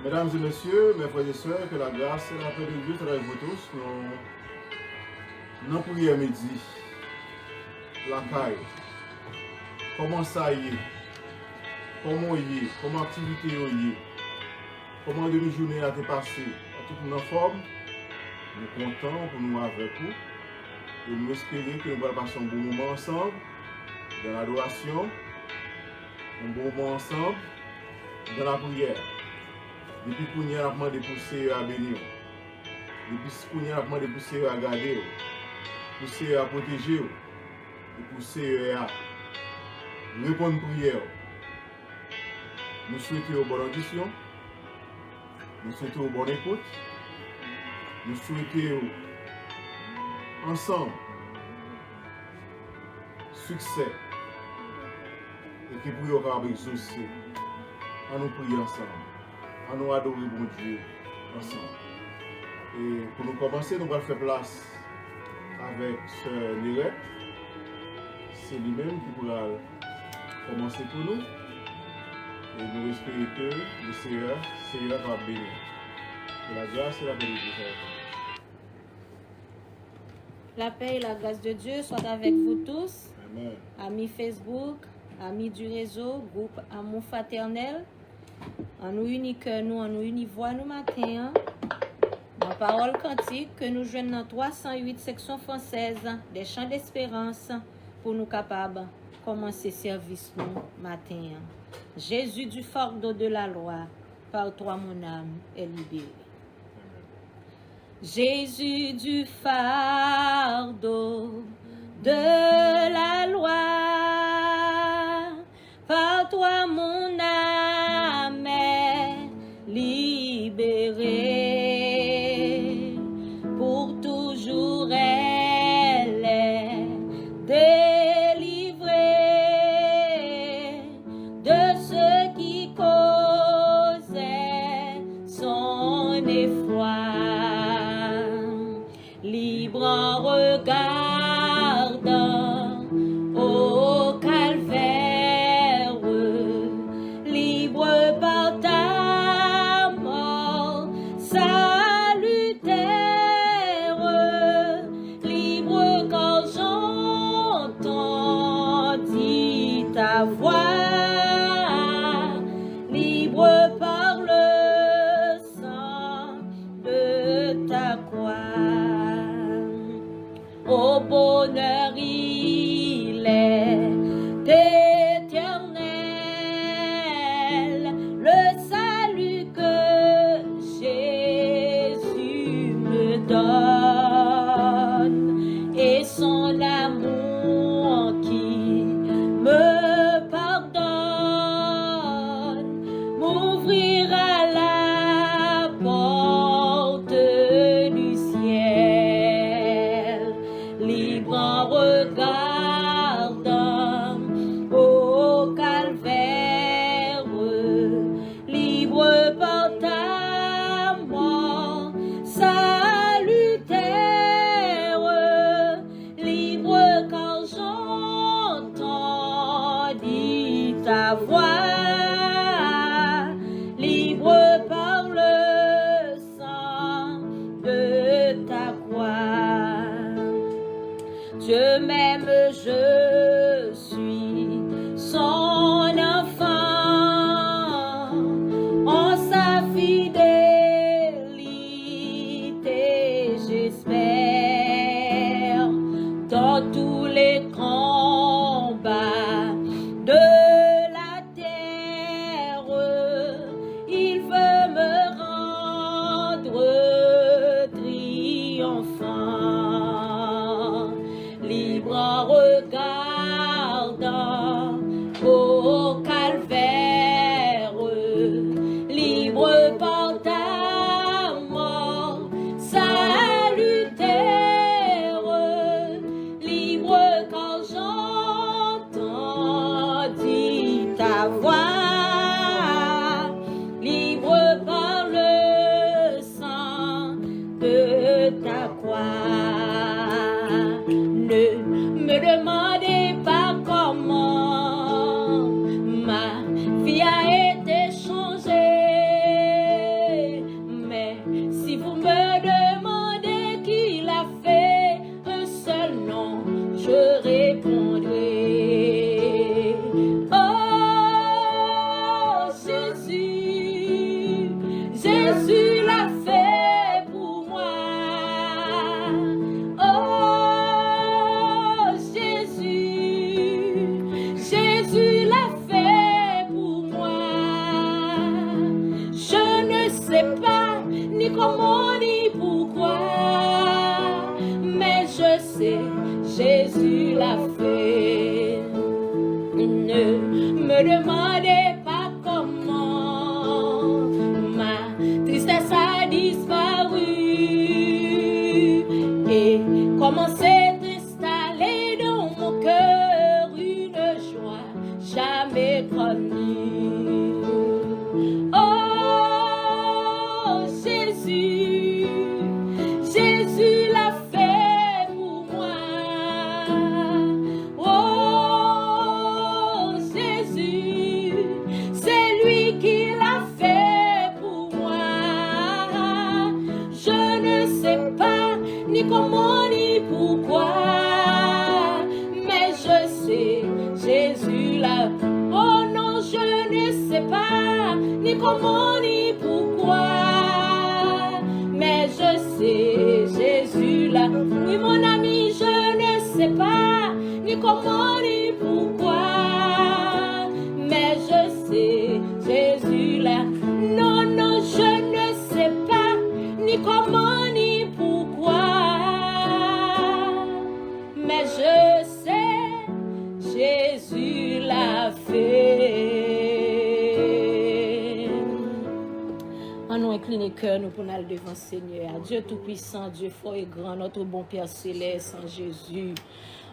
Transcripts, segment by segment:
Mesdames et messieurs, mes frères et sœurs, que la grâce et la paix de Dieu soient avec vous tous. Nous prions midi. La caille. Comment ça y est? Comment y est? Comment l'activité y est? Comment demi-journée a été passée? À toute notre forme, nous comptons pour nous avec vous. Et nous espérons que nous allons passer un bon moment ensemble, dans l'adoration, un bon moment ensemble, dans la prière. Depuis qu'on y a demandé de pousser à bénir. Depuis qu'on y a demandé de pousser à garder. Pousser à protéger. Et pousser à répondre à prière. Nous souhaitons une bonne audition. Nous souhaitons une bonne écoute. Nous souhaitons ensemble succès. Et que pour y exaucer. À nous prier ensemble. À nous adorer bon Dieu ensemble. Et pour nous commencer, nous allons faire place avec Sœur Nérette. C'est lui-même qui pourra commencer pour nous. Et nous espérons que le Seigneur va bénir. Que la grâce et la paix de Dieu soient avec nous. La paix et la grâce de Dieu soient avec vous tous. Amen. Amis Facebook, amis du réseau, groupe Amour Fraternel. En nous unit cœur, nous, en nous unit voix, nous matin. Dans parole quantique que nous joignons dans 308 section française des chants d'espérance pour nous capables de commencer service nous matin. Jésus du fardeau de la loi, par toi mon âme est libérée. Jésus du fardeau de la loi, par toi mon âme est libérée. Pour toujours elle est délivrée de ce qui causait son effroi. Libre en regardant au calvaire, libre par ta mort salutaire, libre quand j'entendis ta voix, libre par le sang de ta croix. Au bonheur il est éternel, le salut que Jésus me donne, et son amour qui me pardonne, m'ouvrira la porte du ciel. Libre en regardant au calvaire, libre par ta mort salutaire, libre quand j'entendis ta voix, libre par le sang de ta croix. Dieu m'aime, je suis son enfant, en sa fidélité j'espère, dans tous les combats de la terre, il veut me rendre triomphant. Libre en regardant au calvaire, libre par ta mort salutaire, libre quand j'entendis ta voix, libre par le sang de ta croix. Ne me demandez pas comment ma vie a été changée. sais, Jésus l'a fait. Ne me demandez pas comment ma tristesse a disparu et comment s'est installée dans mon cœur une joie jamais connue. Oh Jésus, Jésus l'a fait pour moi. Oh Jésus, c'est lui qui l'a fait pour moi. Je ne sais pas ni comment ni pourquoi, mais je sais, Jésus l'a. Oh non, je ne sais pas ni comment ni pourquoi, mais je sais, Jésus l'a. Oui, mon ami, je ne sais pas ni comment ni pourquoi, mais je sais, Jésus l'a. Non, non, je ne sais pas ni comment ni pourquoi, mais je sais, Jésus l'a fait. En nous incliner cœur, nous pour aller devant Seigneur. Dieu Tout-Puissant, Dieu fort et grand, notre bon Père Céleste en Jésus.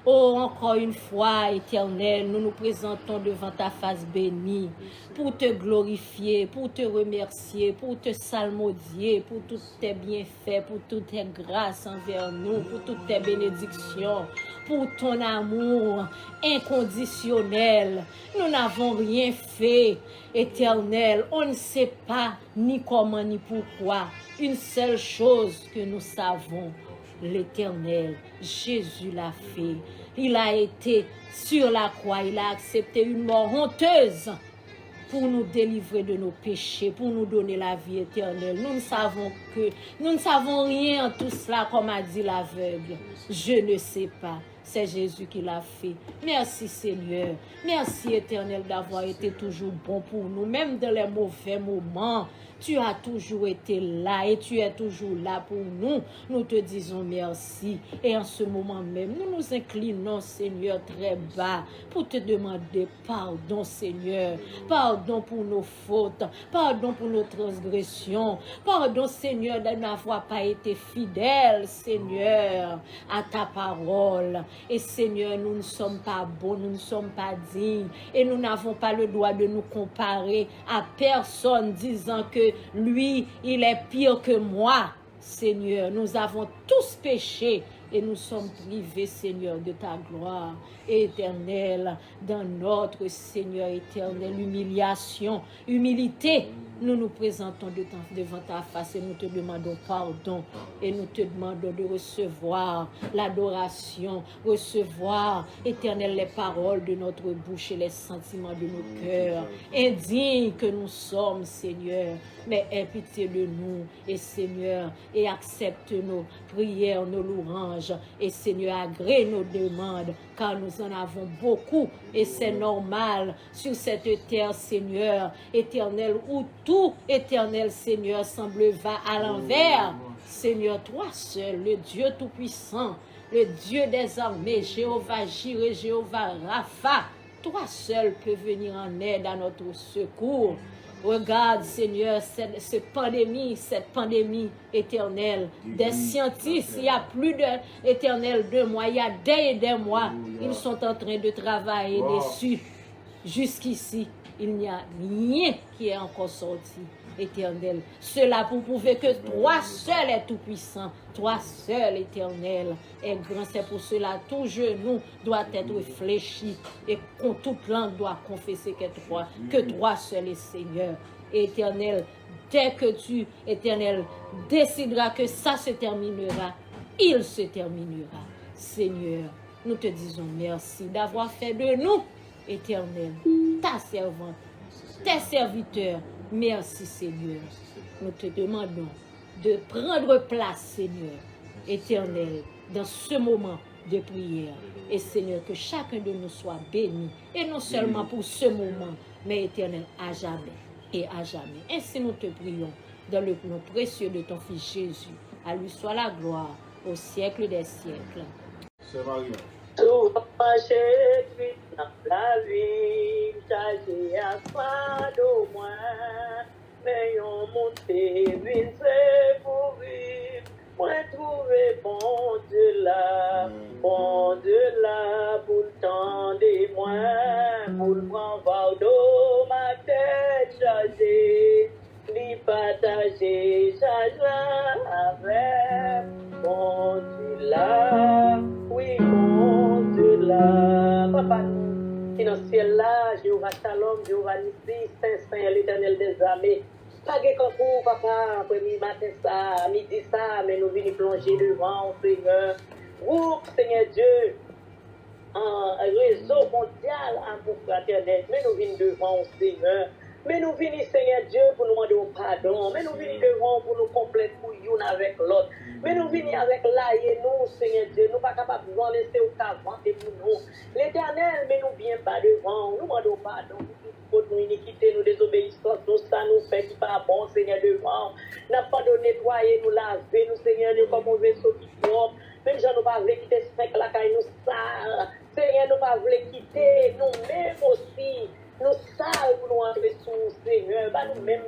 Oh, encore une fois, Éternel, nous nous présentons devant ta face bénie pour te glorifier, pour te remercier, pour te salmodier, pour tous tes bienfaits, pour toutes tes grâces envers nous, pour toutes tes bénédictions, pour ton amour inconditionnel. Nous n'avons rien fait, Éternel. On ne sait pas ni comment ni pourquoi. Une seule chose que nous savons, l'Éternel, Jésus l'a fait. Il a été sur la croix, il a accepté une mort honteuse pour nous délivrer de nos péchés, pour nous donner la vie éternelle. Nous ne savons rien en tout cela, comme a dit l'aveugle. Je ne sais pas. C'est Jésus qui l'a fait. Merci Seigneur. Merci Éternel d'avoir été toujours bon pour nous, même dans les mauvais moments. Tu as toujours été là et tu es toujours là pour nous. Nous te disons merci. Et en ce moment même, nous nous inclinons, Seigneur, très bas pour te demander pardon, Seigneur. Pardon pour nos fautes. Pardon pour nos transgressions. Pardon, Seigneur, de n'avoir pas été fidèle, Seigneur, à ta parole. Et Seigneur, nous ne sommes pas bons, nous ne sommes pas dignes. Et nous n'avons pas le droit de nous comparer à personne disant que lui, il est pire que moi. Seigneur, nous avons tous péché et nous sommes privés, Seigneur, de ta gloire éternelle, dans notre, Seigneur éternel, humilité. Nous nous présentons devant ta face et nous te demandons pardon et nous te demandons de recevoir l'adoration, recevoir, éternel, les paroles de notre bouche et les sentiments de nos cœurs. Indignes que nous sommes, Seigneur, mais aie pitié de nous et Seigneur, et accepte nos prières, nos louanges et Seigneur, agrée nos demandes, car nous en avons beaucoup et c'est normal sur cette terre, Seigneur, éternel, où tout, éternel, Seigneur, semble va à l'envers. Seigneur, toi seul, le Dieu Tout-Puissant, le Dieu des armées, Jéhovah Jireh, Jéhovah Rapha, toi seul peux venir en aide à notre secours. Regarde, Seigneur, cette pandémie éternelle, des scientifiques, il y a plus d'éternel 2 mois, il y a des mois, ils sont en train de travailler dessus. Jusqu'ici, il n'y a rien qui est encore sorti, éternel. Cela pour prouver que toi seul es tout-puissant, toi seul, éternel, est grand. C'est pour cela tout genou doit être fléchi et toute langue doit confesser que toi seul est Seigneur. Éternel, dès que tu, éternel, décideras que ça se terminera, il se terminera. Seigneur, nous te disons merci d'avoir fait de nous, éternel, ta servante, tes serviteurs. Merci Seigneur. Nous te demandons de prendre place, Seigneur, éternel, dans ce moment de prière. Et Seigneur, que chacun de nous soit béni. Et non seulement pour ce moment, mais éternel, à jamais et à jamais. Ainsi nous te prions dans le nom précieux de ton Fils Jésus. À lui soit la gloire au siècle des siècles. C'est mariage. Souvent marché dans la vie, chargé à pas de moins, mais on monte vite pour vivre. Moi trouver bon Dieu là, pour le temps des moins, pour le prendre fardeau, ma tête chargée, lui partager charge avec bon Dieu là, oui bon Dieu là, papa nous, qui dans le ciel là, Jéhovah Shalom, Jéhovah Nissi, Saint l'Éternel des armées. Pas de concours, papa, premier matin ça, midi ça, mais nous venons plonger devant, Seigneur. Groupe, Seigneur Dieu, en réseau mondial, amour fraternel, mais nous venons devant, Seigneur. Mais nous venons, Seigneur Dieu, pour nous demander pardon. Mais nous venons devant pour nous compléter pour l'une avec l'autre. Mais nous venons avec l'aïe, nous, Seigneur Dieu. Nous ne sommes pas capables de laisser au cavant pour nous. L'Éternel, mais nous viens pas devant. Nous demandons pardon pour nous iniquité, nous désobéissance, nous ça nous fait qui pas bon, Seigneur devant. N'a pas de nettoyer, nous laver, nous, Seigneur, nous comme on veut sauter propre. Même si nous ne pouvons pas quitter ce fait la caille, nous sale. Seigneur, nous ne pouvons pas quitter nous-mêmes aussi. Nous sales pour nous entrer sous Seigneur. Bah nous-mêmes,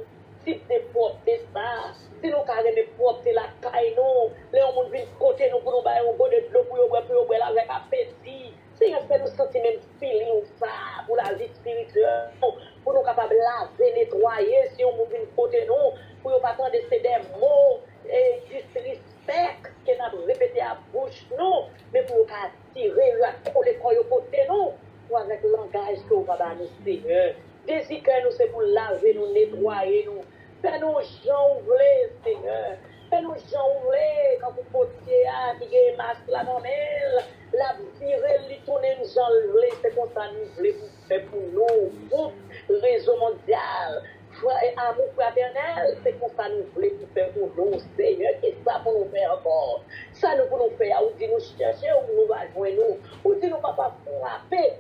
si c'est propre, c'est ça. Si nous carrément propre, c'est la caille, nous. Les gens viennent côté nous pour nous bailler un peu de l'eau pour nous boire avec appétit. Seigneur, fait nous sentir même feeling ça pour la vie spirituelle. Pour nous capables de laver, nettoyer. Si on vient côté nous, pour ne pas attendre ces des mots et disrespect que nous avons répété à bouche, nous. Mais pour nous attirer, coller côté nous. Avec le langage que vous avez nous, Seigneur. Désir que nous, c'est pour laver, nous, nettoyer, nous. Fais-nous gens ouvrir, Seigneur. Fais-nous gens ouvrir quand vous portez à qui est masque là dans elle. La virer, lui tourner une gens ouvrir. C'est comme ça nous voulons faire pour nous. Groupe, réseau mondial. Amour fraternel, c'est comme ça nous voulons faire pour nous, Seigneur. Qu'est-ce ça pour nous faire encore? Ça nous pour nous faire, ou dit nous chercher, ou nous va joindre nous, ou dit nous papa frapper.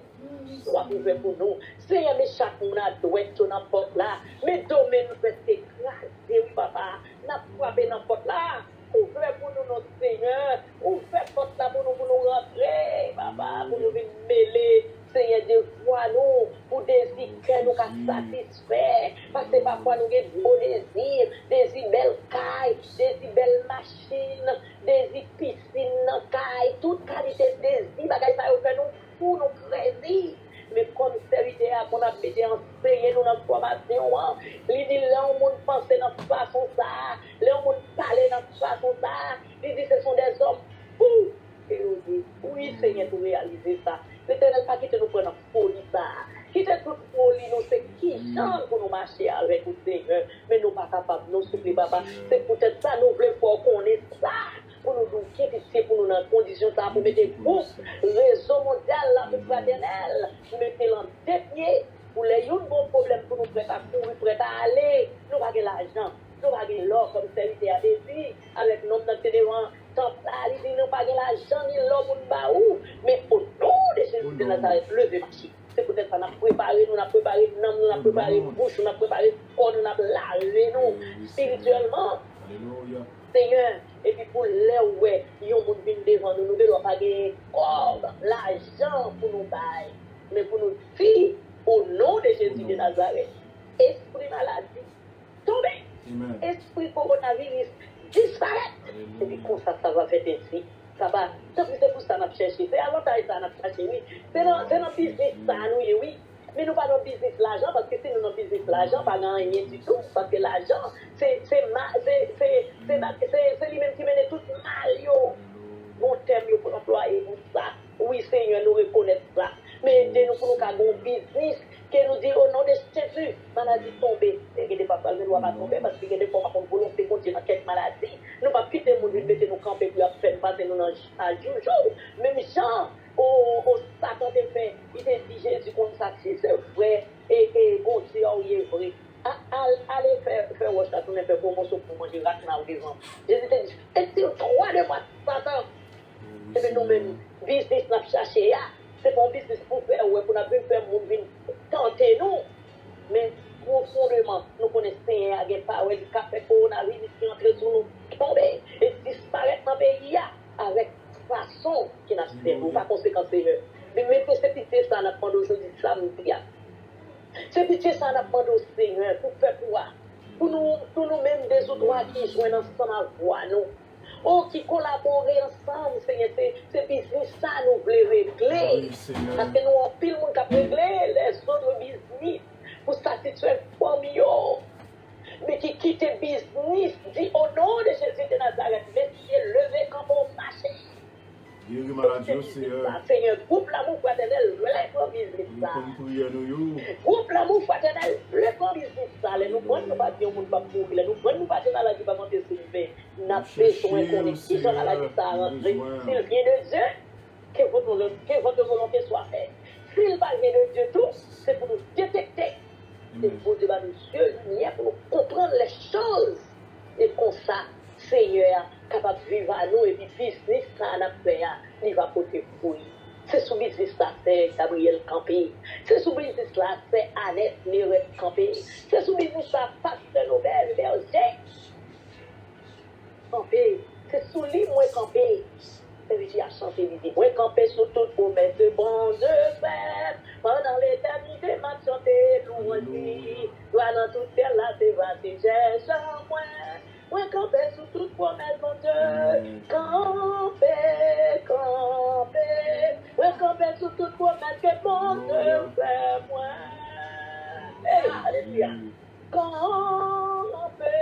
Soit ouvert pour nous. Seigneur, mais chaque monde a doué sur n'importe là. Mais domaine nous fait écraser, oui, papa. N'a frappé n'importe là. Ouvert pour nous, notre Seigneur. Ouvert porte là pour nous rentrer, papa, pour nous venir mêler. Seigneur, Dieu, vois-nous pour désir que nous avons satisfait. Parce que parfois nous avons des beaux désirs, des belles cailles, des belles machines, des piscines, cailles, toute qualité de désir. Bagay ça fait nous fous, nous crazy. Mais comme serviteur qu'on a été enseigné dans notre formation, il dit là on monde penser dans cette façon ça, là on monde parler dans cette façon ça. Il dit ce sont des hommes fous. Et on dit oui Seigneur pour réaliser ça. L'Éternel pas quitter nous prendre en folie ça. Quitter toute folie nous c'est qui chante pour nous marcher avec nous Seigneur. Mais nous pas capables nous souffler papa. C'est peut-être ça nous voulons faut qu'on ait ça. Pour nous quitter pour nous dans condition ça pour mettre groupe réseau mondial là pour fraternel pour mettre l'en dernier pour les yon bon problème pour nous prêter à courir prêter à aller nous pas l'argent nous pas l'or comme serviteur à désir avec nom dans devant temple là il dit nous pas l'argent ni l'or pour nous baou mais au nom de Jésus de Nazareth levez marcher. C'est peut-être ça, nous avons préparé, nous avons préparé, nous avons préparé bouche, nous avons préparé corps, nous avons lavé nous spirituellement. Alléluia. Seigneur, et puis pour les ouais, ils ont venu devant nous, nous ne devons pas gagner corps, l'argent pour nous bailler, mais pour nous dire au nom de Jésus de Nazareth, esprit maladie, tomber, esprit coronavirus, disparaître. Et puis comme ça va faire ainsi. Ça va, c'est pour ça qu'on a cherché. C'est avant ça qu'on a cherché, oui. C'est dans le business, ça, nous, oui. Mais nous pas dans le business l'argent, parce que si nous dans le business l'argent, pas dans rien du tout. Parce que l'argent, c'est lui-même qui mène tout mal, yo. Mon terme, yo, pour employer pour ça. Oui, Seigneur, nous reconnaissons ça. Mais aidez-nous pour nous avoir un business que nous dit au nom de Jésus, maladie tombée. Et que des papas ne doivent pas tomber parce qu'il y a des fois qu'on volonté continuer dans quelques maladies. Nous ne pouvons pas quitter mon but, mettez nous camper pour faire passer nous à jour. Même Jean, au Satan te fait, il te dit Jésus comme ça, c'est vrai, et bon Dieu, il est vrai. Allez faire wash à tout faire promotion pour manger rapidement au devant. Jésus te dit, est-il 3 de moi, Satan? Et bien nous-mêmes, business n'a cherché, c'est pas un business pour faire, ouais, pour nous faire mon vie, tenter nous. Mais profondément, nous connaissons Seigneur, il n'y a pas de café coronavirus qui entre sur nous, tomber et disparaître dans le pays avec façon qui n'a fait, ou pas conséquence, Seigneur. Mais mettez cette pitié, ça n'a pas aujourd'hui, samedi. C'est pitié, ça n'a pas d'eau, Seigneur, pour faire quoi? Pour nous-mêmes, des autres qui joignent ensemble à voix, nous. Oh, qui collaborent ensemble, Seigneur, c'est business, ça nous voulons régler. Parce que nous, en pile, nous avons réglé les autres business pour satisfaire les familles. Mais qui quitte le business, dit au nom de Jésus de Nazareth, messieurs, levez comme on marche. Guéris maladie, Seigneur. Seigneur, coupe l'amour fraternel, lève le business. Coupe l'amour fraternel, lève le business. Nous prenons nous pas dire au monde pas mourir. Nous prenons nous pas dire maladie pas monter sur le nous avons besoin qu'on ait qui sont maladie ça rentrer. S'il vient de Dieu, que votre volonté soit faite. S'il va vient de Dieu tout, c'est pour nous détecter. C'est pour Dieu nous yeux lumière pour nous comprendre les choses. Et comme ça, Seigneur, capable de vivre à nous et puis business, ça n'a fait, il va porter fruit. C'est sous business là, c'est Gabriel Campé. C'est sous business là, c'est Annette Nérette Campé. C'est sous business là, Pasteur Nobel Berger. Campé. C'est sous lui, moi, Campé. Et j'ai à chanter, il dit, moi, Campé sur toute promesse de bon Dieu, frère. Pendant l'éternité, m'a chanté, louange. Toi, dans toute terre là, c'est vaste, j'ai genre, moi. Moi, campé sous toute promesse, mon Dieu. Campé. Moi, campé sous toute promesse, que mon Dieu fait moi. Hey, alléluia. Campé.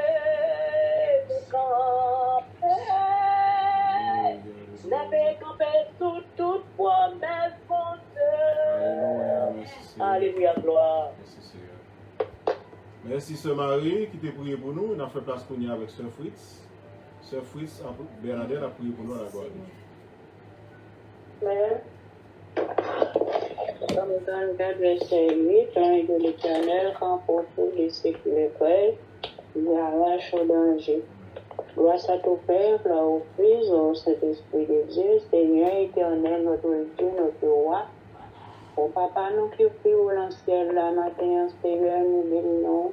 N'avez campé sous toute promesse, mon Dieu. Alléluia, gloire. Merci, Sœur Marie, qui t'a prié pour nous. On a fait place pour nous avec Sœur Fritz. Sœur Fritz, Bernadette a prié pour nous à la gloire. Comme dans le verset 8, l'ange de l'Éternel campe autour des séculaires, il arrache au danger. Grâce à ton Père, là au Fils, au Saint-Esprit de Dieu, Seigneur éternel, notre Dieu, notre roi. Au Papa, nous qui prions dans le ciel, la matin, Seigneur, nous bénissons.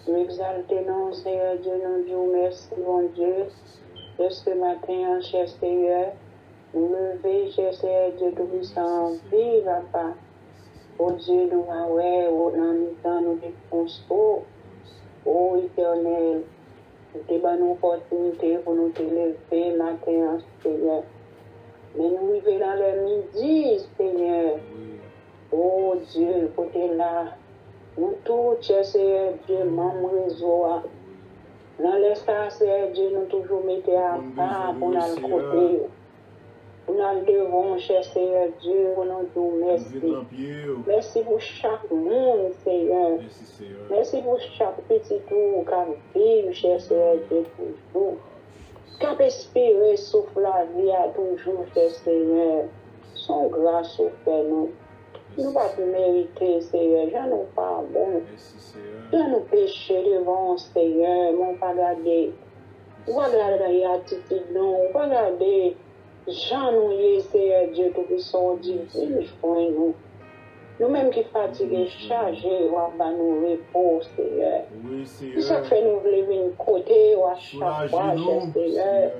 Nous exaltons, Seigneur Dieu, nous disons merci, mon Dieu, de ce matin, cher Seigneur. Nous lever, cher Seigneur Dieu, tout-puissant, vive, Papa. Oh Dieu, nous avons, oh, dans le temps, nous défonçons. Oh éternel, nous te donnons une opportunité pour nous te lever matin, Seigneur. Mais nous vivons dans le midi, Seigneur. Oh Dieu, côté là, nous tous, Seigneur Dieu, membres réseau, dans l'espace, Seigneur Dieu, nous toujours mettons à part pour nous côté. Pour nous devons, cher Seigneur Dieu, pour nous dire merci. Merci pour chaque monde, Seigneur. Merci pour chaque petit tour qui vit, cher Seigneur Dieu, toujours. Qui espérer souffle la vie à toujours, cher Seigneur. Son grâce au Père, nous. Nous ne pouvons pas mériter, Seigneur. Je nous pardon. Je nous péché devant, Seigneur. Mon pas garder. On va garder l'attitude, non. On va garder. Jean nous, Seigneur Dieu, tout-puissant, divin, joint nous. Nous-mêmes qui fatigués, chargés, on va nous repos, Seigneur. Tout ça fait nous lever une côté, ou à chaque fois, cher Seigneur.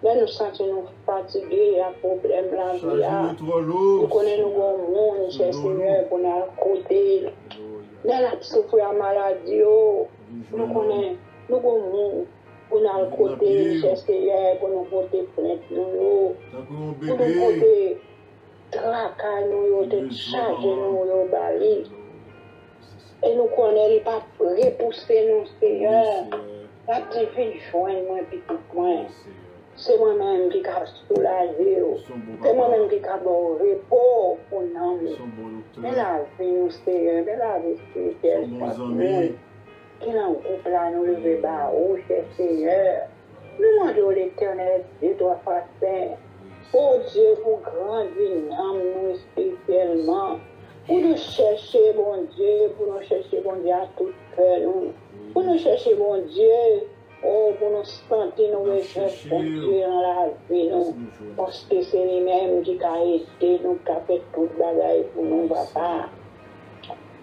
Mais nous sentons nous fatigués, à problème la vie. Nous connaissons nos monde, cher Seigneur, pour nous côté. Nous avons souffert la maladie, nous connaissons nos monde. Pour nous côté, cher Seigneur, pour nous porter plainte, pour nous porter traquer, nous charger, nous balayer. Et nous connaissons pas repousser nous, Seigneur. La divine joint, petit point. C'est moi-même qui a soulagé. C'est moi-même qui a bon repos pour nous. Mais la vie, nous, Seigneur, mais la vie spirituelle, qui n'a pas là nous lever bas, oh cher Seigneur. Nous demandons l'Éternel, Dieu doit faire saint. Oh Dieu, pour grandir nous spirituellement. Pour nous chercher, bon Dieu, à tout cœur, nous. Pour nous chercher, bon Dieu, oh, pour nous sentir nous rechercher, bon Dieu, dans la vie, nous. Parce que c'est lui-même qui a aidé, nous, qui a fait tout le bagage pour nous, papa.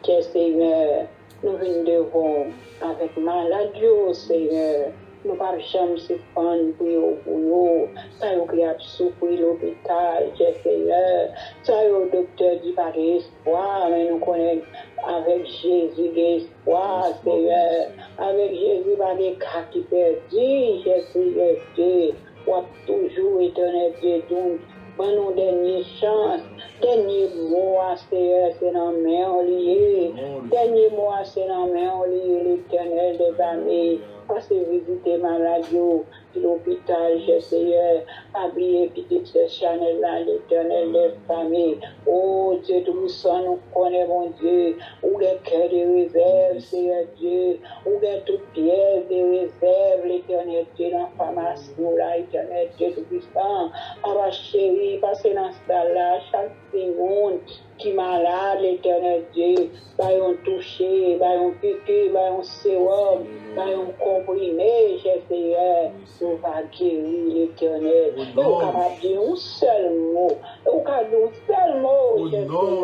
Cher Seigneur, nous venons devant avec maladie, Seigneur. nous pas jamais suspendre pour yo, ça yo qui a souffert l'hôpital, Seigneur, ça yo docteur dit pas d'espoir, mais nous connaissons avec Jésus d'espoir, Seigneur, avec Jésus pas de cas qui perdu, Seigneur Dieu, pour toujours éternel Dieu, donc, nous dernière chance, dernier mot à Seigneur, c'est dans main liée, dernier mot c'est dans main liée, l'éternel des amis, passez visiter ma radio, l'hôpital, Seigneur, habiller petite Chanel là, l'éternel des familles, oh Dieu tout-puissant, nous connaissons mon Dieu, où les cœurs de réserve, Seigneur Dieu, où les toutes pièces de réserve, l'éternel Dieu, dans la pharmacie, là, l'éternel Dieu tout-puissant, ma chérie, passez dans ce là, chaque seconde, qui malade, l'éternel Dieu, un touché, un piqué, un sérum, un comprimé, Seigneur, nous va guérir l'éternel. Et on va dire un seul mot, on va dire un seul mot, Seigneur,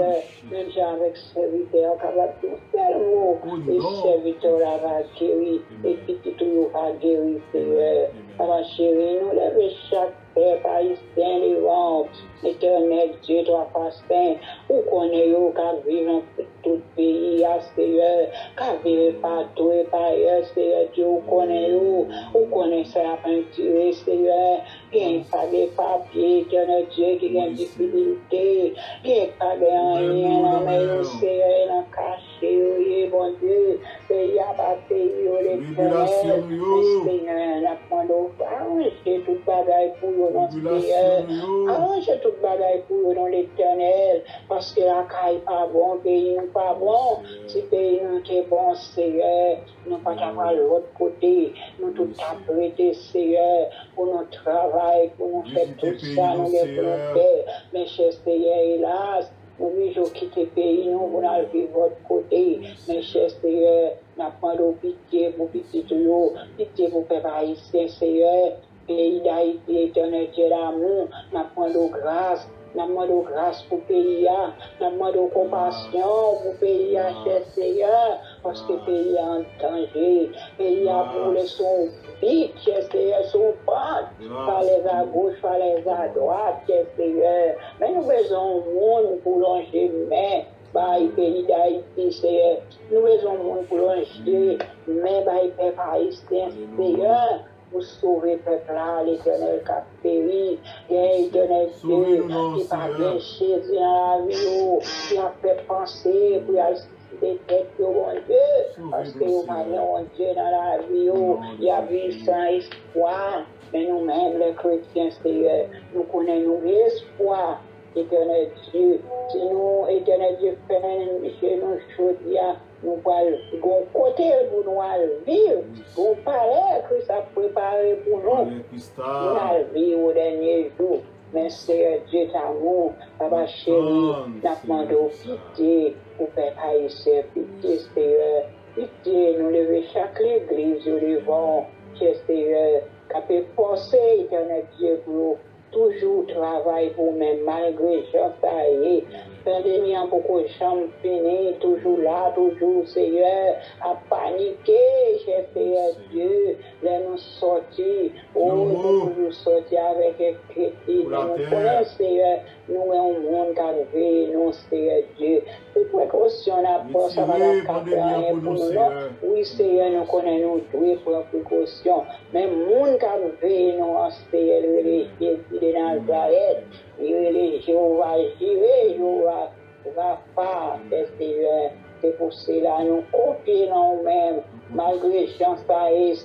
même avec serviteur, on va dire un seul mot, et serviteur va guérir, et petit tout va guérir, Seigneur. Ma chérie, nous lève chaque père haïtien devant l'éternel Dieu, toi, pasteur, où connaît-vous qu'à vivre dans tout le pays, Seigneur, qu'à vivre partout et par ailleurs, Seigneur Dieu, où connaît-vous, où connaissez la peinture, Seigneur, qui n'a pas de papier, éternel Dieu, qui a une difficulté, qui n'a pas de rien, mais Seigneur, dans caché, bon Dieu, pays à bâtir, l'éternel, Seigneur, n'a pas arranger toute bagaille pour eux dans ce Seigneur. Arranger toute bagaille pour eux dans l'éternel. Parce que la caille pas bon, le pays n'est pas bon. Si le pays n'est pas bon, Seigneur, nous pas avoir l'autre côté. Nous tout apprêter, Seigneur, pour notre travail, pour nous faire tout ça, nous les faire. Mais cher Seigneur, hélas, nous vivons quitter le pays, nous voulons vivre votre côté. Mais cher Seigneur, nous avons pitié pour pitié toujours, pitié pour peuple haïtien, Seigneur. Pays d'Haïti, éternel Dieu d'amour, nous avons grâce. Nous demandons grâce pour le pays, nous demandons compassion pour le pays, cher Seigneur, parce que le pays est en danger, le pays a brûlé son vide, cher Seigneur, son pente, fallait à gauche, fallait à droite, cher Seigneur. Mais nous besoin du monde pour longer main. Le pays d'Haïti, Seigneur. Nous besoin du monde pour longer main, le peuple haïtien, Seigneur. Pour sauver le peuple là, l'éternel qui a péri, l'éternel Dieu qui n'a pas bien Jésus dans la vie, qui a fait penser pour y aller des têtes au bon Dieu, parce que vous avez un Dieu dans la vie, il y a vu sans espoir, mais nous-mêmes les chrétiens, Seigneur, nous connaissons l'espoir. Éternel Dieu, si nous, éternel Dieu, faisons chez nous choses, nous allons côté pour nous vivre, nous palais que ça préparé pour nous. Nous allons vivre au dernier jour. Mais Seigneur Dieu d'amour, Papa chéri, nous demandons pitié pour faire haïtien, pitié Seigneur, pitié, nous lever chaque église, nous levons, Seigneur, qui peut forcer, éternel Dieu, pour toujours travail pour même malgré gens ça y est. Pandémie en beaucoup de chambres finies, toujours là, toujours Seigneur, à paniquer, cher Seigneur Dieu, les nous sortir, toujours sortir avec les chrétiens, nous connaissons Seigneur, nous un monde qui arrive, nous Seigneur Dieu, c'est précaution la force, ça va la campagne pour nous, oui Seigneur, nous connaissons nous doués pour la précaution, mais le monde qui arrive, nous Seigneur, Jésus de Nazareth, il est Jéhovah Jireh, Jéhovah Rapha, Seigneur. C'est pour cela nous confions en nous-mêmes, malgré les chances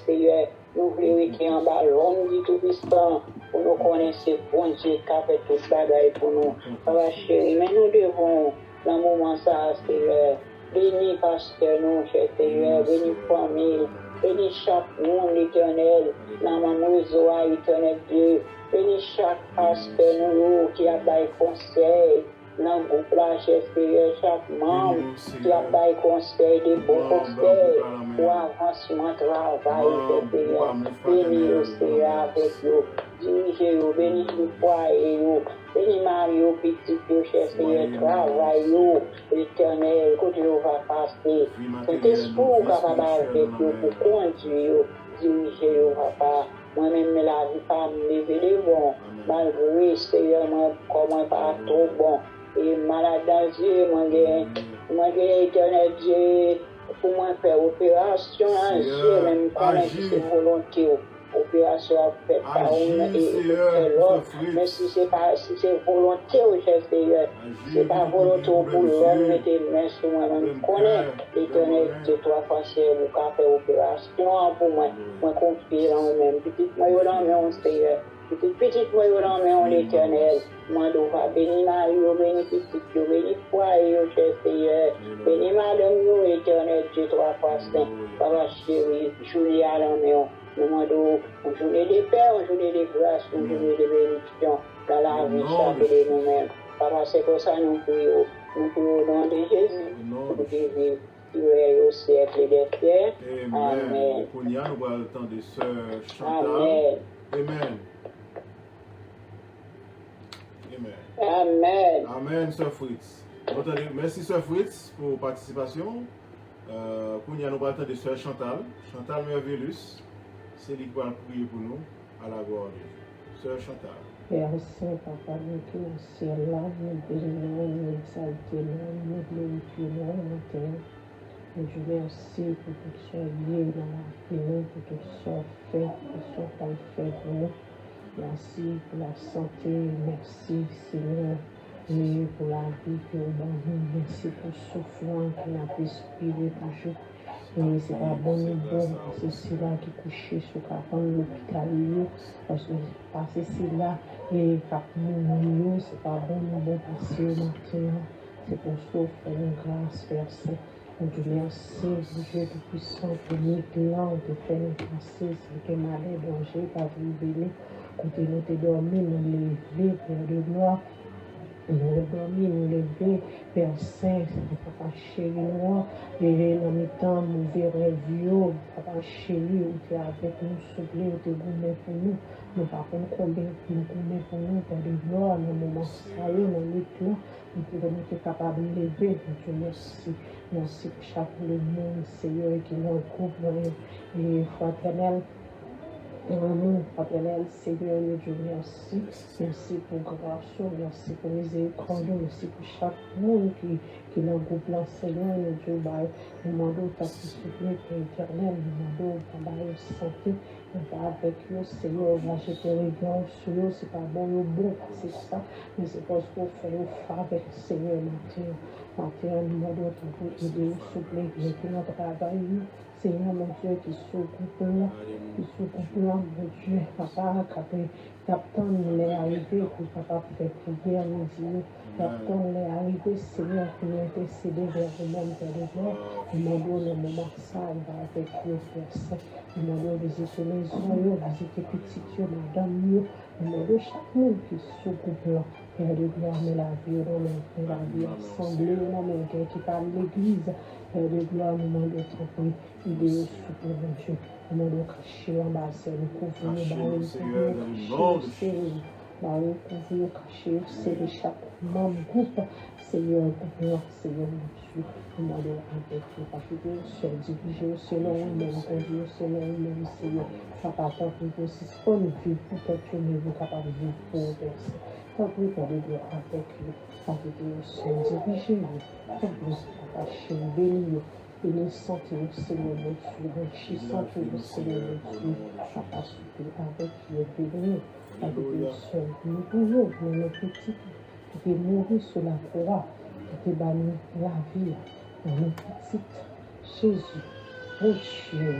Seigneur, nous voulons qui en bas l'homme du Tout-Puissant, pour nous connaître bon Dieu qui a fait tout ça pour nous. Papa chéri, mais nous devons, dans le moment ça, Seigneur, bénir pasteur nous, cher Seigneur, bénir famille, bénir chaque monde éternel, dans ma réseau éternel Dieu. Bénis chaque pasteur nous qui a des conseils dans le groupe là, cher Seigneur, chaque membre qui a des conseils, des bons conseils pour avancement travail, cher Seigneur. Bénis le Seigneur avec nous, dirigez-vous, bénis le foyer, bénis Mario, petit, cher Seigneur, travail, l'éternel, quand tu vas passer. Cet esprit capable avec nous pour conduire. diriger, papa. Moi-même, la vie, pas me lever les bons. Malgré, Seigneur, moi, comment pas trop bon. Et malade dans Dieu, moi, j'ai éternel Dieu, pour moi faire opération en Dieu, même connaître ses volontés. Opération faite par un et l'autre. Mais si c'est volonté au chef Seigneur, c'est pas volonté pour l'homme mettre les mains sur moi-même. Connaît l'éternel de toi passer pour faire opération pour moi. Moi, confie en moi-même. Petite moi, dans mon Seigneur. Petite moi, dans mon l'éternel. Moi, dois bénir Mario, bénir petite, bénir foyer au chef Seigneur. Bénir madame, nous, éternel de toi passer. Papa chéri, Julia, dans mon nous demandons une journée de paix, une journée de grâce, une journée de bénédiction dans la vie chaque de nous-mêmes. Papa, c'est comme ça nous prions. Nous prions au nom de Jésus pour vivre au siècle des siècles. Amen. Nous avons le temps de sœur Chantal. Amen. Amen. Amen. Amen, sœur Fritz. Merci, sœur Fritz, pour la participation. Nous avons le temps de sœur Chantal. Chantal Merveillus. C'est lui qui va prier pour nous à la gloire de Dieu. Sœur Chantal. Père Saint, Papa, nous qui nous ciel là, nous bénissons, nous exaltons, nous glorifions, nous terre. Nous te remercions pour tout ce qui est dans la vie, pour tout ce qui est fait, pour tout ce qui est fait pour nous. Merci pour la santé, merci Seigneur, et pour la vie que nous avons. Merci pour le souffrance que nous avons inspiré toujours. Et c'est pas bon ni bon, c'est cela qui couché sur l'hôpital, parce que c'est là, et quand nous c'est pas bon ni bon parce que maintenant, c'est pour ça faire une grâce, Père Saint. Nous te remercions, Dieu Tout-Puissant, pour nous là, on te fait nous passer, c'est que malheur, danger, pas vous révéler, quand nous te dormi, nous lever, Père de gloire. Nous dormir, nous lever, Père Saint, Papa chéri, nous, et dans le temps, nous verrons vieux, Papa chéri, où tu es avec nous, souffler, où tu es gourmet pour nous. Nous ne savons pas combien tu es gourmet pour nous, Père de gloire, dans le moment sérieux, dans le temps, nous pouvons être capables de lever. Dieu merci. Merci pour chaque monde, Seigneur, qui nous coupe, et fraternel. Amen. Fraternel, Seigneur, nous te remercie. Merci pour grâce, merci pour miséricorde, merci pour chaque monde qui est dans le groupe là, Seigneur, nous te demandons ta souffle éternelle, nous demandons ta santé, avec eux, Seigneur, va jeter regard sur eux, c'est pas bon, c'est ça, mais c'est parce qu'on fait au faveur, Seigneur, matin, nous demandons pour aider, s'il vous plaît, que notre travail, Seigneur, mon Dieu, qui s'occupe là, mon Dieu, papa, quand on est arrivé, pour papa faire prière, nous dire, quand on est arrivé, Seigneur, pour nous intercéder vers vous-même, Père de gloire, nous demandons le moment ça, il va avec nous, Père Saint, nous demandons visiter les maisons, visiter petites, madame, nous demandons chaque monde qui s'occupe là, Père de gloire, mais la vie, la vie assemblée, mais qui parle de l'église, Père de gloire, nous demandons tromper, il est souple, mon Dieu. Nous devons cacher en bas, nous couvrons, nous cacher, c'est chaque membre groupe, Seigneur, Seigneur, mon Dieu, nous demandons avec nous, parce que Dieu seul dirige selon nous-mêmes, conduire selon nous-mêmes, Seigneur, papa, tant que vous aussi, pour nous vivre, pour que nous capables de vivre pour verser. Tant que vous avez Dieu avec nous, parce que Dieu seul dirige nous, tant que vous cacher, bénir. Et nous sentons, Seigneur, notre enrichissant pour vous, Seigneur, notre capacité avec le béni, avec le seul. Nous pouvons, nos petits, qui est mourir sur la croix, qui est banni la vie, dans nos petites, Jésus, oh Dieu,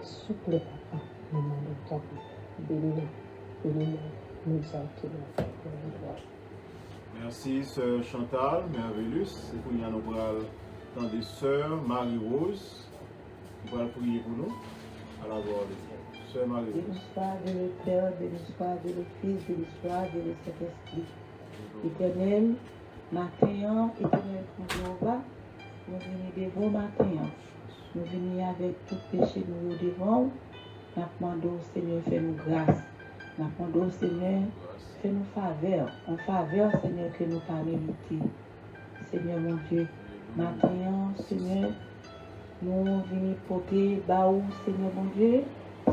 souple papa, nous demandons tant bénis, nous exaltons la gloire. Merci, sœur Chantal, Merveillus, c'est pour nous avoir dans des sœurs Marie-Rose, qui va prier pour nous à la gloire de Dieu. Sœur Marie-Rose. De l'histoire de le Père, de l'histoire de le Fils, de l'histoire de le Saint-Esprit. Éternel, matin, éternel, pour nous, nous venons devant matin. Nous venons avec tout péché, nous devant. Nous demandons, Seigneur, fais-nous grâce. Nous demandons, Seigneur, fais-nous faveur. En faveur, Seigneur, que nous pas mérité. Seigneur, mon Dieu. Maintenant, Seigneur, nous venons porter Baou, Seigneur mon Dieu,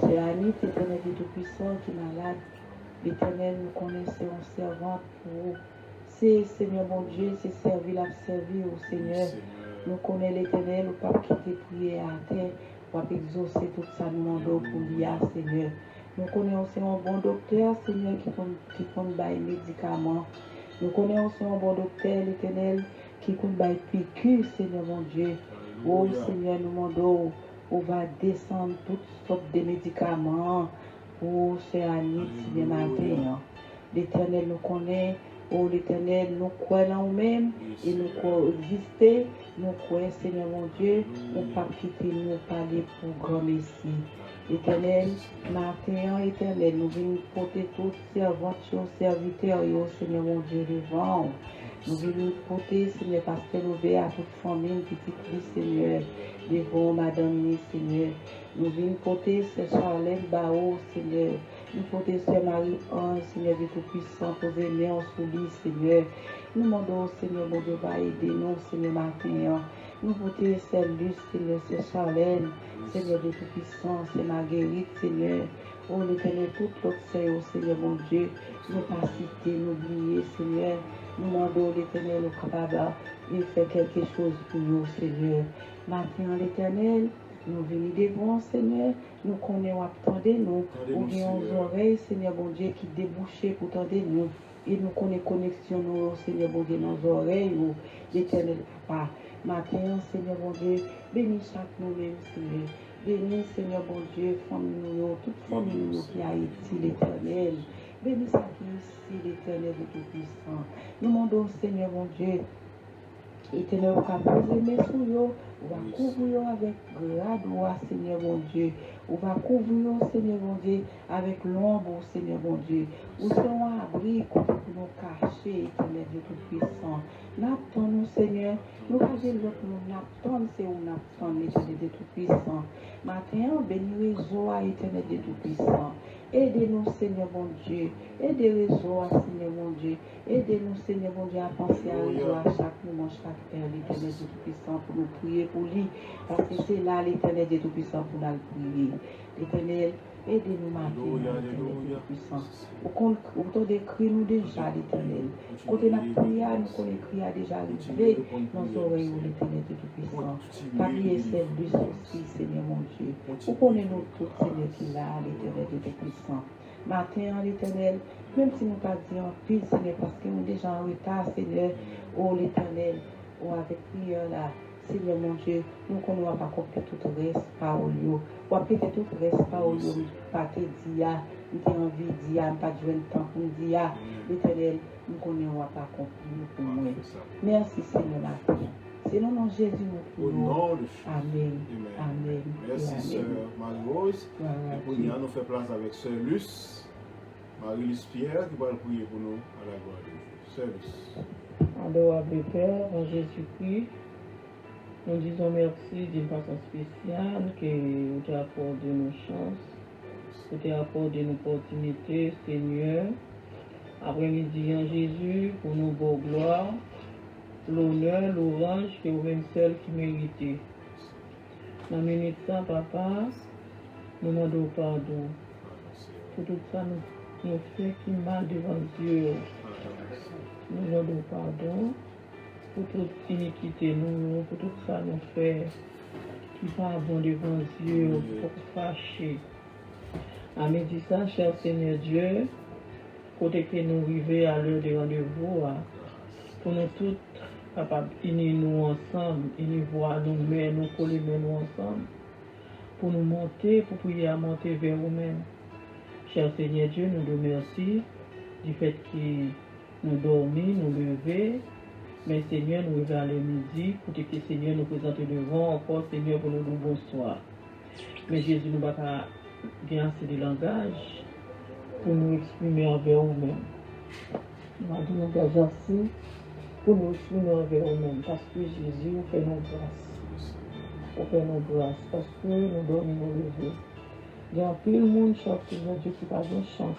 C'est Annie, éternel Dieu Tout-Puissant, qui est malade. L'Éternel, nous connaissons en servante pour vous. C'est, Seigneur mon Dieu, c'est servir au Seigneur. Nous connaissons l'Éternel, ou pas quitter prier à terre, ou pas exaucer tout ça, nous demandons pour l'IA, Seigneur. Nous connaissons aussi un bon docteur, Seigneur, qui compte bailler médicaments. Nous connaissons un bon docteur, l'Éternel, qui compte bailler piqûre, Seigneur mon Dieu. Oh Seigneur, nous demandons, on va descendre toutes sortes de médicaments pour ce Annie, Seigneur matin. L'Éternel nous connaît. Oh l'Éternel, nous croyons en nous-mêmes et nous croyons exister. Nous croyons, Seigneur mon Dieu, on ne pas quitter nous parler pour grand Messie. Éternel, matin, éternel, nous venons porter toute servante, serviteur, Seigneur mon Dieu, devant. Nous venons porter, Seigneur, pasteur ouvert à toute famille, petite fille, Seigneur, devant Madame, Seigneur. Nous venons porter ce Charlène Bao, Seigneur. Nous portons Sœur Marie-Ange, Seigneur Dieu Tout-Puissant, poser main sous lui, Seigneur. Nous demandons, Seigneur, mon Dieu, va aider nous, Seigneur, matin. Nous portons Sœur Luce, Seigneur, Sœur Charlène, Seigneur Dieu Tout-Puissant, Sœur Marguerite, Seigneur. Oh, l'Éternel, toute l'autre Seigneur, Seigneur, mon Dieu, nous pas citer, nous oublier, Seigneur. Nous demandons, l'Éternel, au capable de faire quelque chose pour nous, Seigneur. Matin, l'Éternel, nous venons devant, Seigneur, nous connaissons, attendez nous, ou bien aux oreilles, Seigneur bon Dieu, qui débouchent pour tendre nous. Et nous connaissons connexion, nous, Seigneur bon Dieu, nos oreilles, l'Éternel Papa. Matin, Seigneur bon Dieu, bénis chaque nous-mêmes, Seigneur. Bénis, Seigneur bon Dieu, famille nous, toute famille nous qui a Haïti, l'Éternel. Bénis chaque ici, l'Éternel de Tout-Puissant. Nous demandons, Seigneur bon Dieu, Éternel, on va poser mes sous, on va couvrir avec grâce, Seigneur mon Dieu. On va couvrir, Seigneur mon Dieu, avec l'ombre, Seigneur mon Dieu. Nous serons abris pour nous cacher, Éternel Dieu Tout-Puissant. N'attendons, Seigneur, nous faisons l'autre, nous n'attendons, c'est où nous attendons, Éternel Dieu Tout-Puissant. Matin, bénis Joie, Éternel Dieu Tout-Puissant. Aidez-nous, Seigneur mon Dieu. Aidez-nous, Seigneur mon Dieu. Aidez-nous, Seigneur mon Dieu, à penser à Réseau à chaque moment, chaque heure, l'Éternel Dieu Tout-Puissant, pour nous prier pour lui. Parce que c'est là, l'Éternel Dieu Tout-Puissant, pour nous prier. L'Éternel, aidez-nous, Matin, l'Éternel Dieu Tout-Puissant. Autant d'écrire nous déjà, l'Éternel. Quand on a prié, nous qu'on écrit a déjà arrivé dans nos oreilles, l'Éternel Dieu Tout-Puissant. Famille et celle de aussi, Seigneur mon Dieu. Vous connaissez-nous tous, Seigneur, qui là, l'Éternel Dieu Tout-Puissant. Matin, l'Éternel, même si nous pas dit en pile, Seigneur, parce que nous déjà en retard, Seigneur, oh l'Éternel, oh avec prière là, Seigneur mon Dieu, nous qu'on ne va pas copier tout le reste parole, ou peut-être tout le reste parole, pas te dire, nous avons envie de dire, pas de temps pour nous dire, l'Éternel, nous qu'on ne va pas comprendre pour moi. Merci, Seigneur, matin. C'est le nom de Jésus, nous Au nom de Jésus. Amen. Amen. Amen. Merci, Sœur Marie-Rose. Et pour nous, nous fait place avec Sœur Luce, Marie-Luce Pierre, qui va prier pour nous à la gloire de Dieu. Sœur Luce. Adorable Père, en Jésus-Christ, nous disons merci d'une façon spéciale que tu as accordé nos chances, que tu as accordé nos opportunités, Seigneur. Après-midi en Jésus, pour nos beaux gloires, l'honneur, l'orange, que vous-même seul qui méritez. Dans la minute sans papa, nous demandons pardon. Pour tout ça, nous faisons qui mal devant Dieu. Nous demandons pardon pour toute iniquité, nous, pour tout ça, nous faisons qui pas bon devant Dieu, pour fâcher. À midi ça, cher Seigneur Dieu, côté que nous arrivons à l'heure de rendez-vous, pour nous tous capables d'unir nous ensemble, unir voir nous, mais nous coller nous ensemble, pour nous monter, pour prier à monter vers vous-même. Cher Seigneur Dieu, nous te remercions du fait que nous dormons, nous levons, mais Seigneur, nous levons à le midi, pour que Seigneur nous présente devant encore, Seigneur, pour nous dire bonsoir. Mais Jésus, nous va pas bien assez de langage pour nous exprimer envers nous-mêmes. Nous avons nous engager ainsi pour nous exprimer envers nous-mêmes, parce que Jésus nous fait nos grâces. Nous fait nos grâces, parce que nous dormons, nous levons. Il y a plus de monde, cher Seigneur Dieu, qui n'a pas de chance.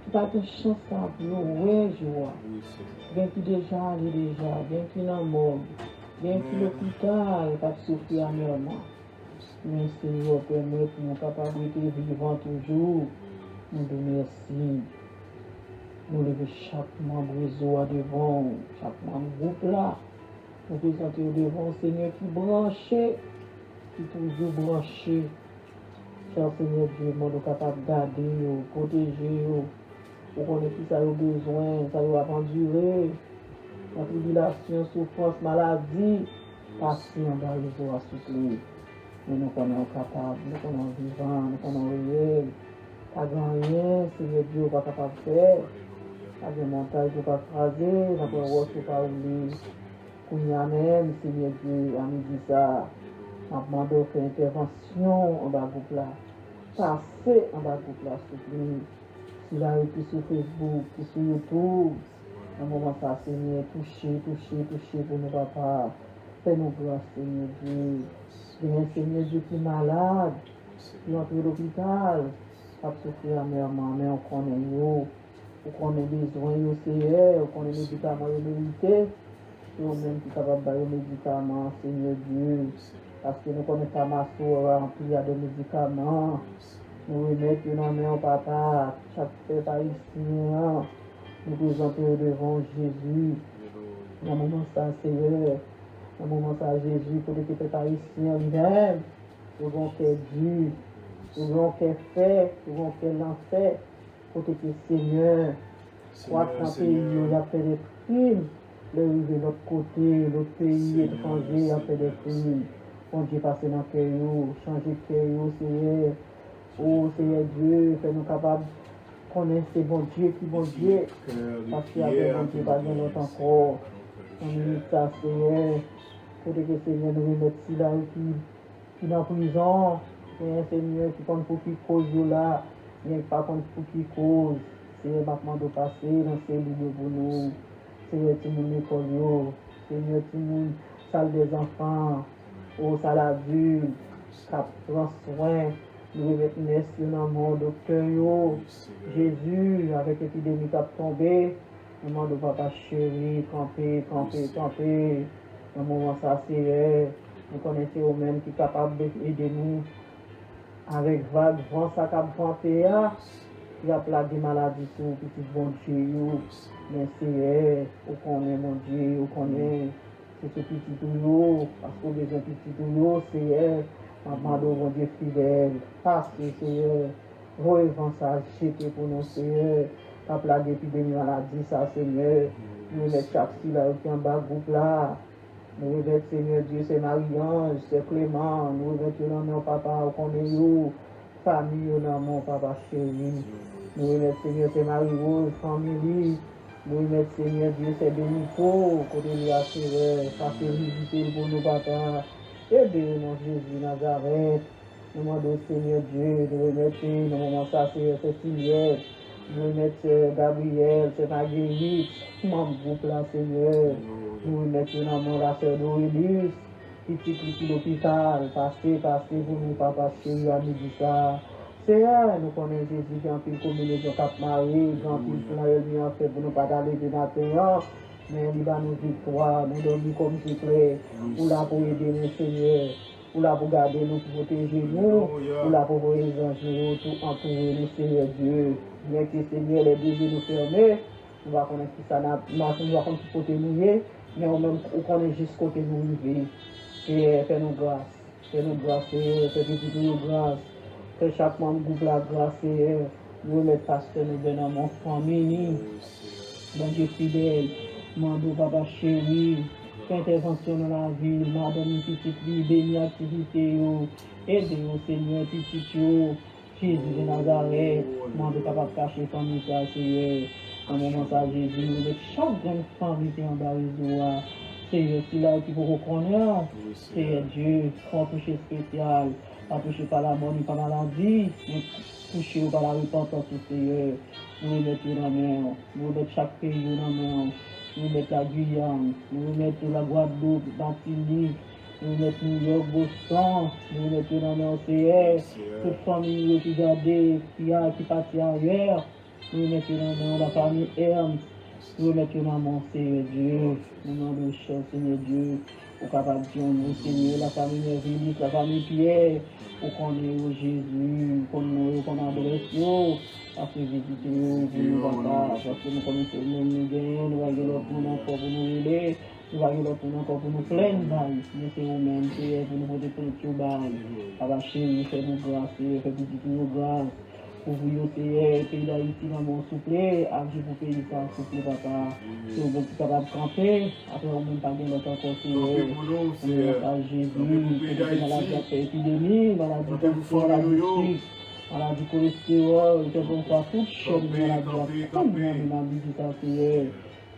Qui n'a pas de chance à pleurer, joie. Bien qui déjà allé déjà, bien qui dans le monde, bien qui l'hôpital, pas souffrir amèrement. Mais Seigneur, permet pour nous capables de vivre toujours. Nous te remercions. Nous levons chaque membre réseau à devant, chaque membre groupe là. Nous présentons devant Seigneur qui branché, qui toujours branché. Cher Seigneur Dieu, nous sommes capables de garder, protéger, pour qu'on ait tout ça au besoin, ça va endurer. La tribulation, souffrance, maladie, patient dans les eaux à soutenir. Mais nous sommes capables, nous sommes vivants, nous sommes réels. Pas grand rien, Seigneur Dieu, pas capable de faire. Pas de montagne, pas craser, pas de roche, pas oublier. Qu'on y a même, Seigneur Dieu, à midi ça, on demande de faire intervention en bas groupe là. Passer en bas groupe là, s'il vous plaît. Si là, qui sur Facebook, qui sur YouTube, à un moment ça, Seigneur, toucher pour nos papas. Fais-nous grâce, Seigneur Dieu. Bien, Seigneur Dieu qui est malade, qui entre à l'hôpital, pas souffrir amèrement, mais on connaît, on connaît les besoins, on connaît les médicaments mérités, et on même qui est capable de faire les médicaments, Seigneur Dieu. Parce que nous connaissons pas ma soeur remplie de médicaments. Nous remettons dans main au papa, chaque fête haïtien. Nous présentons devant Jésus. Dans le moment ça, Seigneur. Dans le moment ça, Jésus, pour que les haïtiens lui-même, pour qu'on ait dû, pour qu'on ait fait, pour qu'on ait l'enfer, pour que le Seigneur, soit dans le pays, il a fait des crimes. Le rive de l'autre côté, l'autre pays étranger a fait des crimes. Bon Dieu, passer dans le cœur, changer de cœur, Seigneur. Oh Seigneur Dieu, fais-nous capables de connaître ces bons Dieu, qui bon Dieu. Parce qu'il y a des bons Dieu, pas de l'autre encore. On milite ça, Seigneur. Pour que Seigneur nous remettre ici là, qui est en prison. Et un Seigneur qui compte pour qui cause là, il n'y a pas contre pour qui cause. Seigneur, maintenant de passer dans ces lieux pour nous. Seigneur, tu nous l'école, Seigneur, tu nous salle des enfants, au salle adulte, cap prend soin, nous remettons merci dans le monde, docteur, Jésus, avec l'épidémie qui a tombé, nous demandons papa chéri, camper. Dans le moment ça, c'est nous connaissons eux-mêmes qui sont capables d'aider nous, avec vague, vent, ça cap vanté, il y a plein de maladies sur le petit bon Dieu. Mais c'est on connaît mon Dieu, on connaît c'est ce petit touillot, parce qu'on a besoin de petit touillot, c'est maman de mon Dieu fidèle. Parce que c'est revend ça, jeter pour nous, c'est pas plein d'épidémie maladie, ça, Seigneur. Nous mettons chaque fille là, qui est en bas groupe là. Nous mettons, Seigneur Dieu, c'est Marie-Ange, c'est Clément. Nous mettons dans mon papa, on connaît nous. Famille, dans mon papa chéri. Nous remettons, Seigneur, c'est Marie-Rose, famille. Nous remettons, Seigneur Dieu, c'est Bénico, côté de la Seigneur, ça fait visiter pour nos papas. Aidez-nous, Jésus, Nazareth. Nous demandons, Seigneur Dieu, de remettre, nous moment ça, c'est Céciliette. Nous remettons Gabriel, c'est Marguerite, mon groupe là, Seigneur. Nous remettons dans mon la sœur d'Aurélius. Petit clic l'hôpital, passez pour nous, papa chéri, à midi ça. Seigneur, nous connaissons Jésus qui a pris combinaison Cap Marie, qui a pris pour nous en fait pour nous pas d'aller de matin, mais il va nous victoire, nous donner comme c'est clair, pour là pour aider nous, Seigneur, pour là pour garder nous, pour protéger nous, pour là pour voir les anges, tout entourer nous, Seigneur Dieu. Bien que Seigneur, les deux yeux nous fermés, nous va connaître qui ça n'a, nous va connaître qui côté nous, mais on même connaît juste côté nous vivre. Et fais-nous grâce, Seigneur, fais-nous grâce. Fais chaque membre groupe la grâce, Seigneur. Nous remettons pasteur, nous donnons mon famille. Bon Dieu fidèle, mandou papa chéri, fais intervention dans la vie, madame une petite vie, béni activité, aidez-nous, Seigneur, petit Jésus de Nazareth, mandou papa cacher famille, ça, Seigneur. En moment ça, Jésus, nous mettons chaque grande famille en bas réseau. Seigneur, c'est là qu'il faut reconnaître. Seigneur Dieu, sans toucher spécial, pas touché par la mort ni par la maladie, mais touché par la repentance, Seigneur. Nous remettons dans la main, nous remettons chaque pays dans la main, nous remettons la Guyane, nous remettons la Guadeloupe, Martinique, nous remettons New York, Boston, nous remettons dans la main, Seigneur. Toute famille qui gardée, qui partit ailleurs, nous remettons dans la main la famille Hermes. Nous mettons dans mon Seigneur Dieu, nous demandons cher Seigneur Dieu, au capable de dire nous Seigneur, la famille Mévilique, la famille Pierre, pour qu'on ait Jésus, qu'on adresse nous, parce que visiter nous, pour nous papa, parce que nous connaissons nous gagnons, nous allons l'autre monde encore pour nous aider, nous allons l'autre monde encore pour nous plaindre, mais c'est vous-même, Père, pour nous porter tout bail, papa chéri, fais-nous grâce, fais-nous nous grâce. Ouvrir le pays d'Haïti dans mon souple, agir pour pays ça souple, papa. Si vous êtes capable de camper, après on ne peut pas gagner l'autre côté. On est Jésus, dans la épidémie, maladie diabétique, maladie cholestérol, c'est comme ça, toute chaîne de maladie, comme maladie,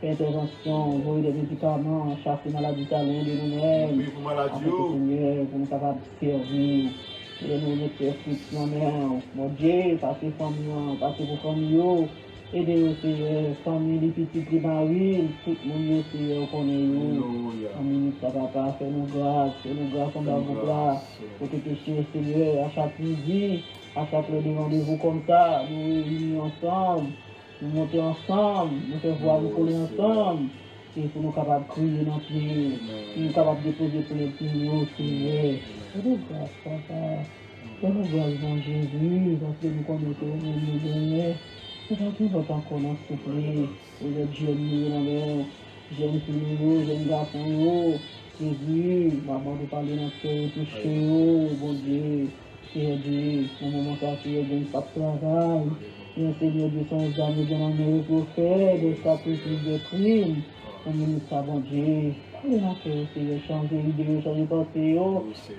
intervention, envoyer des médicaments, chasser maladie talent de nous-mêmes, pour nous capables de servir. Et nous mettons restrictions, mon Dieu, passez famille, passez vos familles, aidez-nous, Seigneur, famille, les petites, les barils, tout le monde, Seigneur, connaît-nous. Famille, ça va pas, fais-nous grâce, on va vous là, pour te pécher, Seigneur, à chaque midi, à chaque rendez-vous comme ça, nous réunir ensemble, nous monter ensemble, nous faire voir, nous coller ensemble. Et pour nous capables de crier dans le pied, pour nous capables de déposer pour les pieds, Seigneur. Fais-nous grâce, papa. Fais-nous grâce, mon Jésus, parce que nous connaissons nous gagnons. Nous avons votre encore dans ce souple. Vous êtes jeunes, jeunes filles, jeunes garçons, Jésus, maman, de parler dans ce cœur, toucher, bon Dieu. Seigneur Dieu, au moment où Seigneur Dieu, pas de travail. Seigneur Dieu, son amis, de l'année pour faire des sacrifices de crimes. On nous savons Dieu. Parlez dans ce cœur, Seigneur, changer l'idée, changer pensée,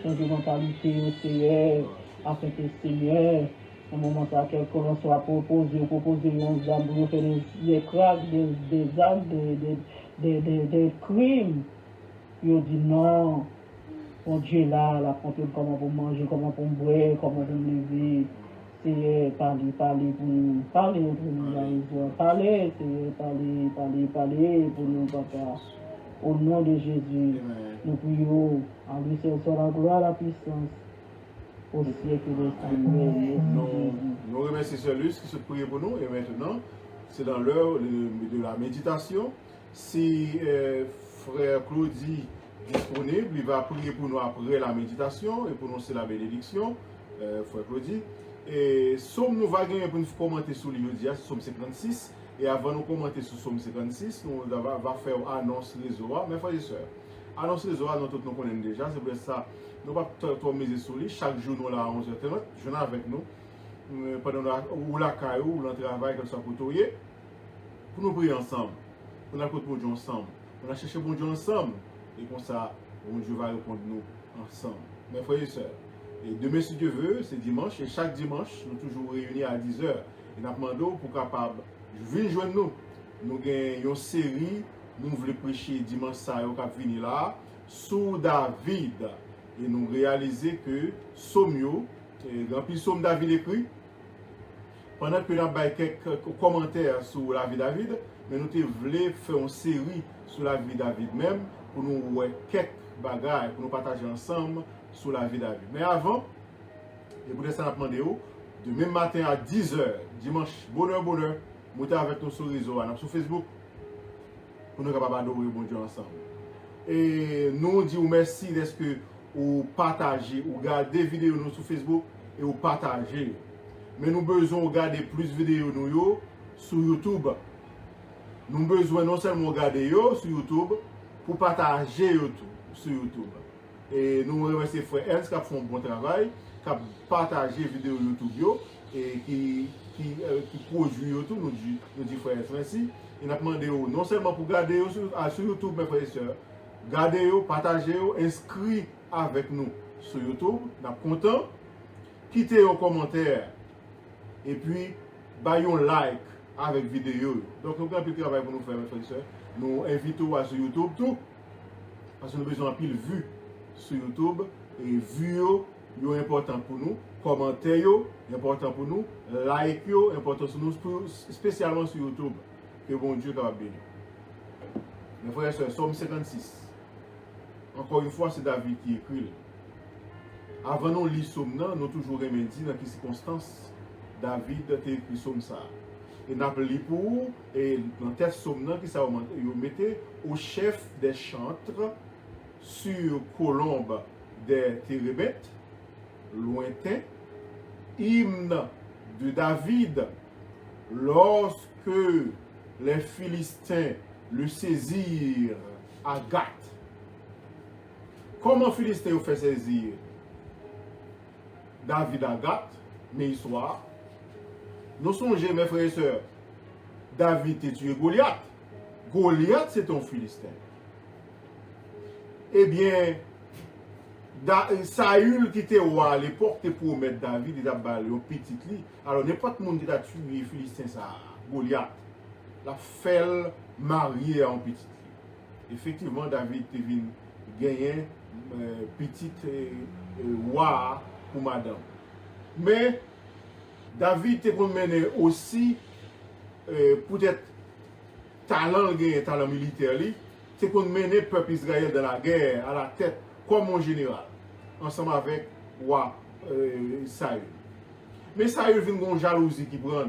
changer mentalité, Seigneur, afin que Seigneur, au moment où quelqu'un soit proposé aux âmes pour faire des cracks, des actes, des crimes. Il dit non. Mon Dieu là, la contrôle comment pour manger, comment pour boire, comment pour me lever. Seigneur, parlez pour nous, parlez pour nous, parlez, Seigneur, parlez pour nous, papa. Au nom de Jésus, nous prions, en lui seul soit la gloire, la puissance, au siècle des siècles. Nous remercions celui qui se prie pour nous, et maintenant, c'est dans l'heure de la méditation. Si frère Claudie disponible, il va prier pour nous après la méditation et prononcer la bénédiction, frère Claudie. Et somme nous va gagner pour nous commenter sur l'Iodia, Somme 56. Et avant de commenter sur Somme 56, nous va faire annonce les oras. Mes frères et sœurs, annonce les oras, nous tous nous connaissons déjà. C'est pour ça nous ne pouvons pas miser sur lui. Chaque jour, nous là à 11h30, je suis avec nous. Pendant ou la caillou, ou le travail, comme ça, pour nous prier ensemble. Pour nous écouter bon Dieu ensemble. Pour nous chercher bon Dieu ensemble. Et comme ça, bon Dieu va répondre nous ensemble. Mes frères et sœurs. Et demain, si Dieu veut, c'est dimanche. Et chaque dimanche, nous sommes toujours réunis à 10h. Et nous demandons pour capable de venir joindre nous. Nous avons une série, nous voulons prêcher dimanche, ça qui venir là, sur David. Et nous réalisons que Somme, grand plus Somme David écrit, pendant que nous avons quelques commentaires sur la vie de David, mais nous voulons faire une série sur la vie de David même, pour nous voir quelques bagages, pour nous partager ensemble sur la vie de David. Mais avant, et pour ça, nous demandons demain matin à 10h, dimanche, bonheur, montez avec nous sur les réseaux, sur Facebook, pour nous capables d'adorer bon Dieu ensemble. Et nous disons merci d'être que vous partagez, ou regardez des vidéos nous sur Facebook et vous partagez. Mais nous avons besoin de regarder plus de vidéos nous sur YouTube. Nous avons besoin non seulement de regarder sur YouTube, pour partager sur YouTube. Et nous remercions frère Ernst qui font un bon travail, qui a partagé les vidéos YouTube et qui produit YouTube. Nous disons frère Ernst merci. Et nous demandons non seulement pour regarder sur YouTube, mes frères et sœurs, gardez, partagez, inscrivez avec nous sur YouTube. Nous sommes contents. Quittez un commentaire et puis baillons like avec vidéo. Donc nous avons un peu de travail pour nous faire, mes frères et sœurs. Nous invitons à sur YouTube tout. Parce que nous avons besoin de pile vues sur YouTube. Et vues sont important pour nous. Commentaires important pour nous. Like important pour nous, spécialement sur YouTube. Que bon Dieu va bénir. Mes frères et sœurs, Somme 56. Encore une fois, c'est David qui écrit. Avant de lire Somme, nous toujours remédier dans quelles circonstances David a écrit Somme ça. Et n'a pris pour et dans tête somme qui ça vous mettez au chef des chantres sur colombe des térébètes lointains, hymne de David lorsque les Philistins le saisirent à Gath. Comment Philistins ont fait saisir David à Gath, mais histoire. Nous songez, mes frères et sœurs, David a tué Goliath. Goliath, c'est un Philistin. Eh bien, Saül qui était roi à l'époque, était pour mettre David, il a balé au petit lit. Alors, n'importe qui qui a tué Philistin, ça, Goliath, la fait marier en petit lit. Effectivement, David est venu gagner petit roi pour madame. Mais, David était mené aussi, peut-être, talent militaire, c'est qu'on menait le peuple Israël dans la guerre à la tête comme un général, ensemble avec roi Saül. Mais Saül vient une jalousie qui prend.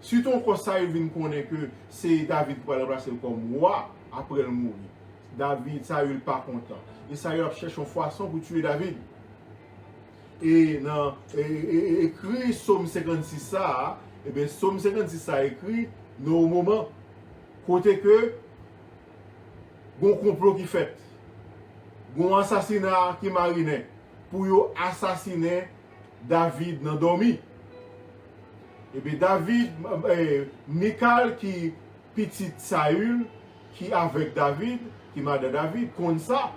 Surtout quand Saül vient connaître que c'est David qui va remplacer comme roi après le mourir. Saül pas content. Et Saül a cherché une façon pour tuer David. Et écrit Somme 56 ça, et bien Somme 56 ça écrit dans au moment côté que bon complot qui fait, bon assassinat qui marinait pour assassiner David dans dormi. Et bien David, Michal qui petit Saül qui avec David, qui m'a de David, comme ça.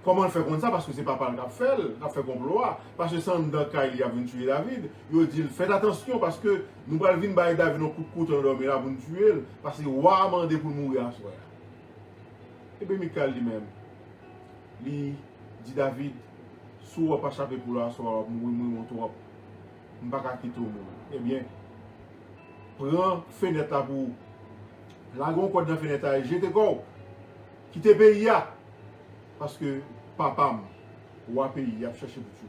Comment on fait comme ça? Parce que c'est pas le qui a fait complot. Parce que sans dans cas il y a venu tuer David. Il dit faites attention parce que nous allons venir bailler David un coup de couteau dans l'homme là pour nous tuer. Parce que roi a demandé pour mourir à soi. Et bien Michal lui-même, il dit David, si vous pas chapé pour la soirée, mourir trop, je ne vais pas quitter le monde. Eh bien, prends fenêtre pour la grande côte dans la fenêtre et jetez go. Quittez le pays. Parce que papa, ou un pays, il a cherché pour tuer.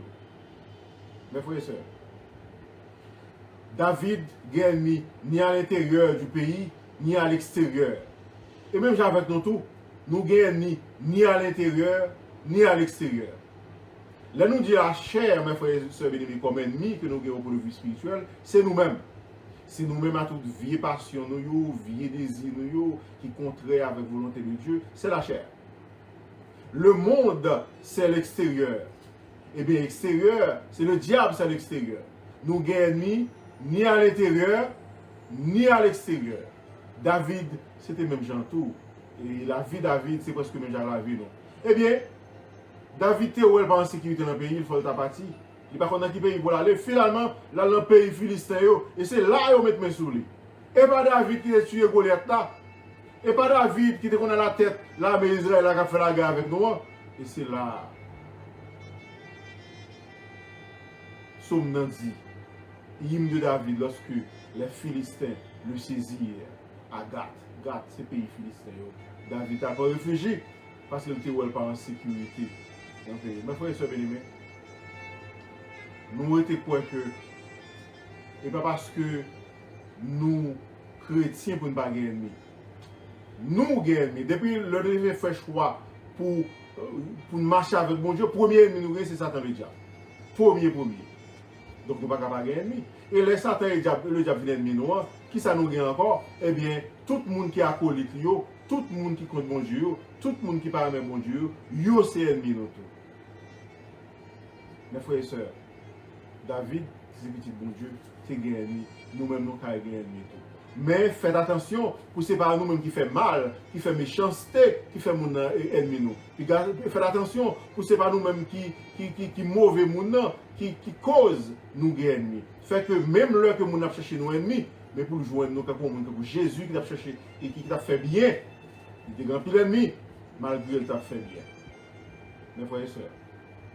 Mes frères et sœurs, David gagne ni à l'intérieur du pays, ni à l'extérieur. Et même avec nous tous, nous gagnons ni à l'intérieur, ni à l'extérieur. Là, nous disons la chair, mes frères et sœurs, comme ennemi que nous gagnons pour le vie spirituel, c'est nous-mêmes. C'est nous-mêmes à toute vie passion, vie désir, qui contraire avec la volonté de Dieu, c'est la chair. Le monde, c'est l'extérieur. Eh bien, l'extérieur, c'est le diable, c'est l'extérieur. Nous gagnons ni à l'intérieur, ni à l'extérieur. David, c'était même gentil. Et la vie de David, c'est presque même genre la vie, non? Eh bien, David était pas en sécurité dans le pays, il faut le taper. Il n'est pas dans quel pays pour aller. Finalement, là, dans le pays philistin, et c'est là qu'ils mettent mes sous lui. Et pas David qui a tué Goliath là. Et pas David qui était qu'on a la tête, là, mais Israël a fait la guerre avec nous. Et c'est là. Somme nan dit, hymne de David, lorsque les Philistins le saisirent à Gath. Gath, c'est le pays philistin. David n'a pas réfugié parce qu'il était pas en sécurité dans le pays. Mes frères et sœurs bien-aimés, nous étions quoi que, et pas parce que nous, chrétiens, pour ne pas gagner. Nous gagnons. Depuis le dernier fait choix pour marcher avec mon Dieu, premier ennemi c'est Satan le diable. Premier. Donc nous ne pouvons pas gagner. Et les Satan et le diable viennent ennemi noir, qui ça nous gagne encore? Eh bien, tout le monde qui est acolyte, tout le monde qui compte mon Dieu, tout le monde qui parle avec mon Dieu, c'est ennemi nous tous. Mes frères et sœurs, David, c'est petit bon Dieu, c'est ennemi. Nous-mêmes, nous avons gagné ennemi tout. Mais faites attention, pour ce n'est pas nous-mêmes qui fait mal, qui fait méchanceté, qui fait mon ennemi nous. Faites attention, pour ce n'est pas nous-mêmes qui mauvais mon qui cause nous ennemis. Fait que même là que nous avons cherché nos ennemis, mais pour joindre nous, pour Jésus qui a cherché et qui t'a fait bien, il était grand pile ennemi, malgré qu'il t'a fait bien. Mes frères et sœurs,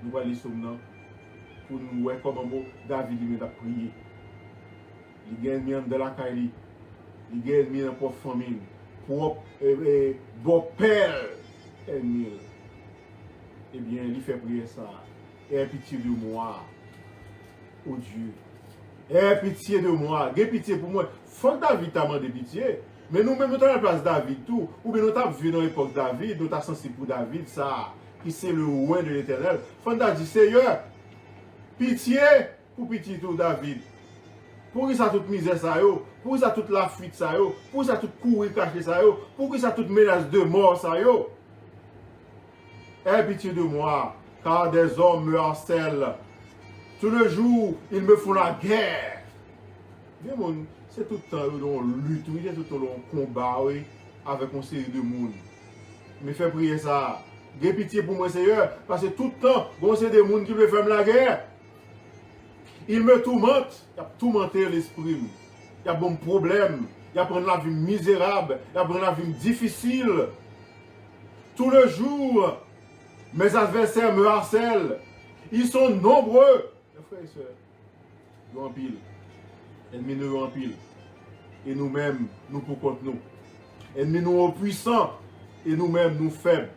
nous allons lire maintenant pour nous voir comment David lui a prié. Il gagne de la caille. Il gagne pour famille, pour bon père ennemi. Eh bien, il fait prier ça. Et pitié de moi, oh Dieu, Aie pitié de moi, aie pitié pour moi. Faut que David t'a demandé pitié. Mais nous-mêmes, nous sommes à la place de David tout. Ou bien nous avons vu dans l'époque David, nous sommes sensibles pour David, ça, qui c'est le roi de l'Éternel. Faut que dit, Seigneur, pitié pour pitié tout David. Pour qui ça toute misère ça yo, pour qui ça toute la fuite ça yo, pour qui ça toute courir caché ça yo, pour qui ça toute menace de mort ça yo. Aie pitié de moi, car des hommes me harcèlent. Tout le jour, ils me font la guerre. Bien, c'est tout le temps on lutte, c'est tout le temps on combat oui, avec une série de monde. Mais fais prier ça. Aie pitié pour moi, Seigneur, parce que tout le temps, on sait des gens qui veulent faire la guerre. Ils me tourmentent, il a tourmenté l'esprit. Il y a bon problème, il y a prendre la vie misérable, il y a prendre la vie difficile. Tout le jour, mes adversaires me harcèlent. Ils sont nombreux. Mes frères et sœurs, nous en pile. Ennemis nous en pile. Et nous-mêmes, nous pour contre nous. Ennemis nous puissants et nous-mêmes, nous faibles.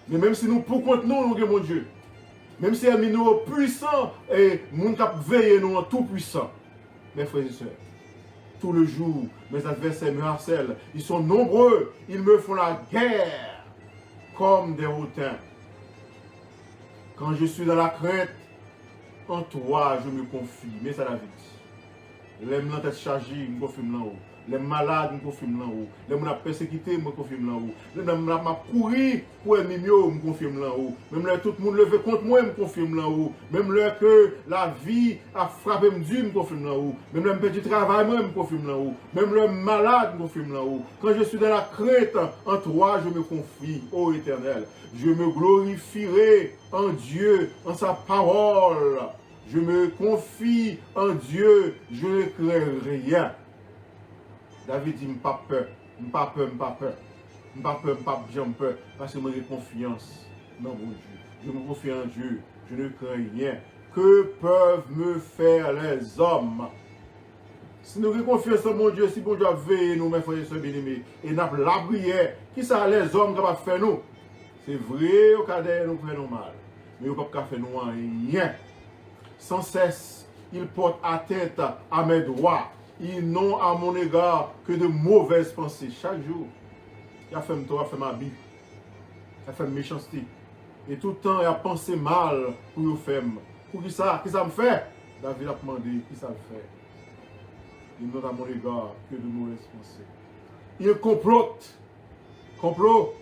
Mais même si nous pour contre nous, nous mon Dieu. Même si ennemis nous puissants et nous cap veiller nous en tout puissant. Mes frères et sœurs, tout le jour, mes adversaires me harcèlent. Ils sont nombreux. Ils me font la guerre comme des hautains. Quand je suis dans la crainte, en toi je me confie. Mais ça la vie. Les gens tête chargée, je me confie là haut. Les malades, je me confie là haut. Les gens persécutés, je me confie là haut. Les gens qui couru pour ennemi, je me confie là haut. Même là, tout le monde levé contre moi, je me confie là haut. Même là que la vie a frappé me dur, je me confie là haut. Même là, petit travail, je me confie là haut. Même là, malade, je me confie là haut. Quand je suis dans la crainte, en toi je me confie, ô Éternel. Je me glorifierai en Dieu, en sa parole. Je me confie en Dieu, je ne crains rien. David dit, je n'ai pas peur, je n'ai pas peur, je n'ai pas peur. Je n'ai pas peur, je n'ai pas bien peur, parce que j'ai confiance dans mon Dieu. Je me confie en Dieu, je ne crains rien. Que peuvent me faire les hommes? Si nous avons confiance en mon Dieu, si mon Dieu a veillé nous, mes frères et sœurs bien-aimés, et nous avons la prière, qui sont les hommes qui vont faire nous? C'est vrai, au cas de nous faire nous mal, mais ils ne peuvent pas faire nous rien. Sans cesse, ils portent atteinte à mes droits. Ils n'ont à mon égard que de mauvaises pensées. Chaque jour, il a fait me tort, il a fait ma vie. Il a fait méchanceté. Et tout le temps, il a pensé mal pour le faire. Pour qui ça? Qui ça me fait? David a demandé, qui ça me fait? Ils n'ont à mon égard que de mauvaises pensées. Ils complotent. Complot.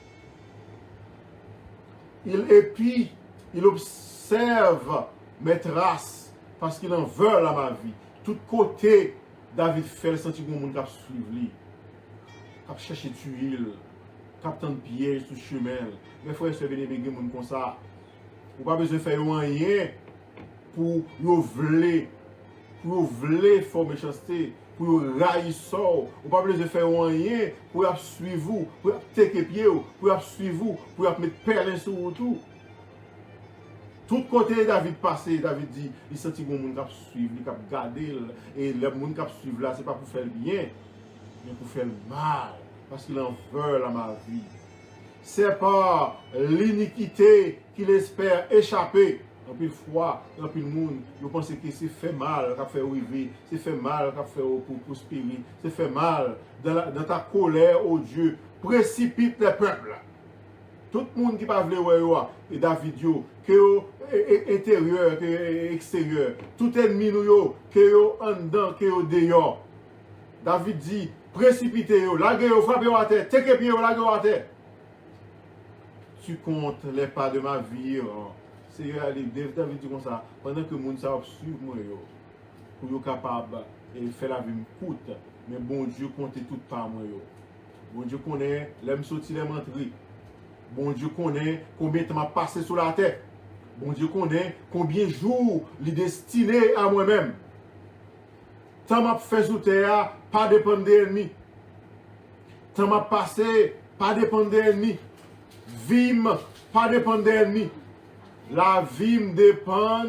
Ils épient. Ils observent mes traces parce qu'ils en veulent à ma vie. Tout côté, David fait le sentiment que mon monde suivre lui. Cap chercher tuile, cap tant de pièges sur le chemin. Mes frères et sœurs, venez béguer mon comme ça. Vous pas besoin de faire rien pour vous voler faire méchanceté, pour vous railler ça. Vous pas besoin de faire rien pour vous suivre vous, pour vous tecker pied, pour vous suivre vous, pour vous mettre perles sur vous tout. Tout côté David passé, David dit, il sentit que les gens qui suivent, qui regardent, et les gens qui suivent là, ce n'est pas pour faire le bien, mais pour faire le mal, parce qu'ils en veulent à ma vie. C'est pas l'iniquité qu'il espère échapper. En pile fois, en pile monde, ils pensent que c'est fait mal qu'a fait arriver, c'est fait mal qu'a fait pour prospérer, c'est fait mal dans ta colère, oh Dieu, précipite les peuples. Tout le monde qui ne veut pas voir, et David, que intérieur, que extérieur, tout ennemi nous, que en dedans, que dehors. David dit, précipitez-vous, laguez-vous, frappez-vous à terre, tequez-vous, laguez-vous à terre. Tu comptes les pas de ma vie. Seigneur, David dit comme ça, pendant que le monde va suivre moi, pour être capable de faire la vie courte, mais bon Dieu compte tout par moi. Bon Dieu connaît, l'aime sortir, l'aime entrer. Bon Dieu connaît combien de temps m'a passé sur la terre. Bon Dieu connaît combien de jours il est destiné à moi-même. Tant m'a fait sur terre, pas dépendre des ennemis. Tant m'a passé, pas dépendre des ennemis. Vim, pas dépendre des ennemis. La vie me dépend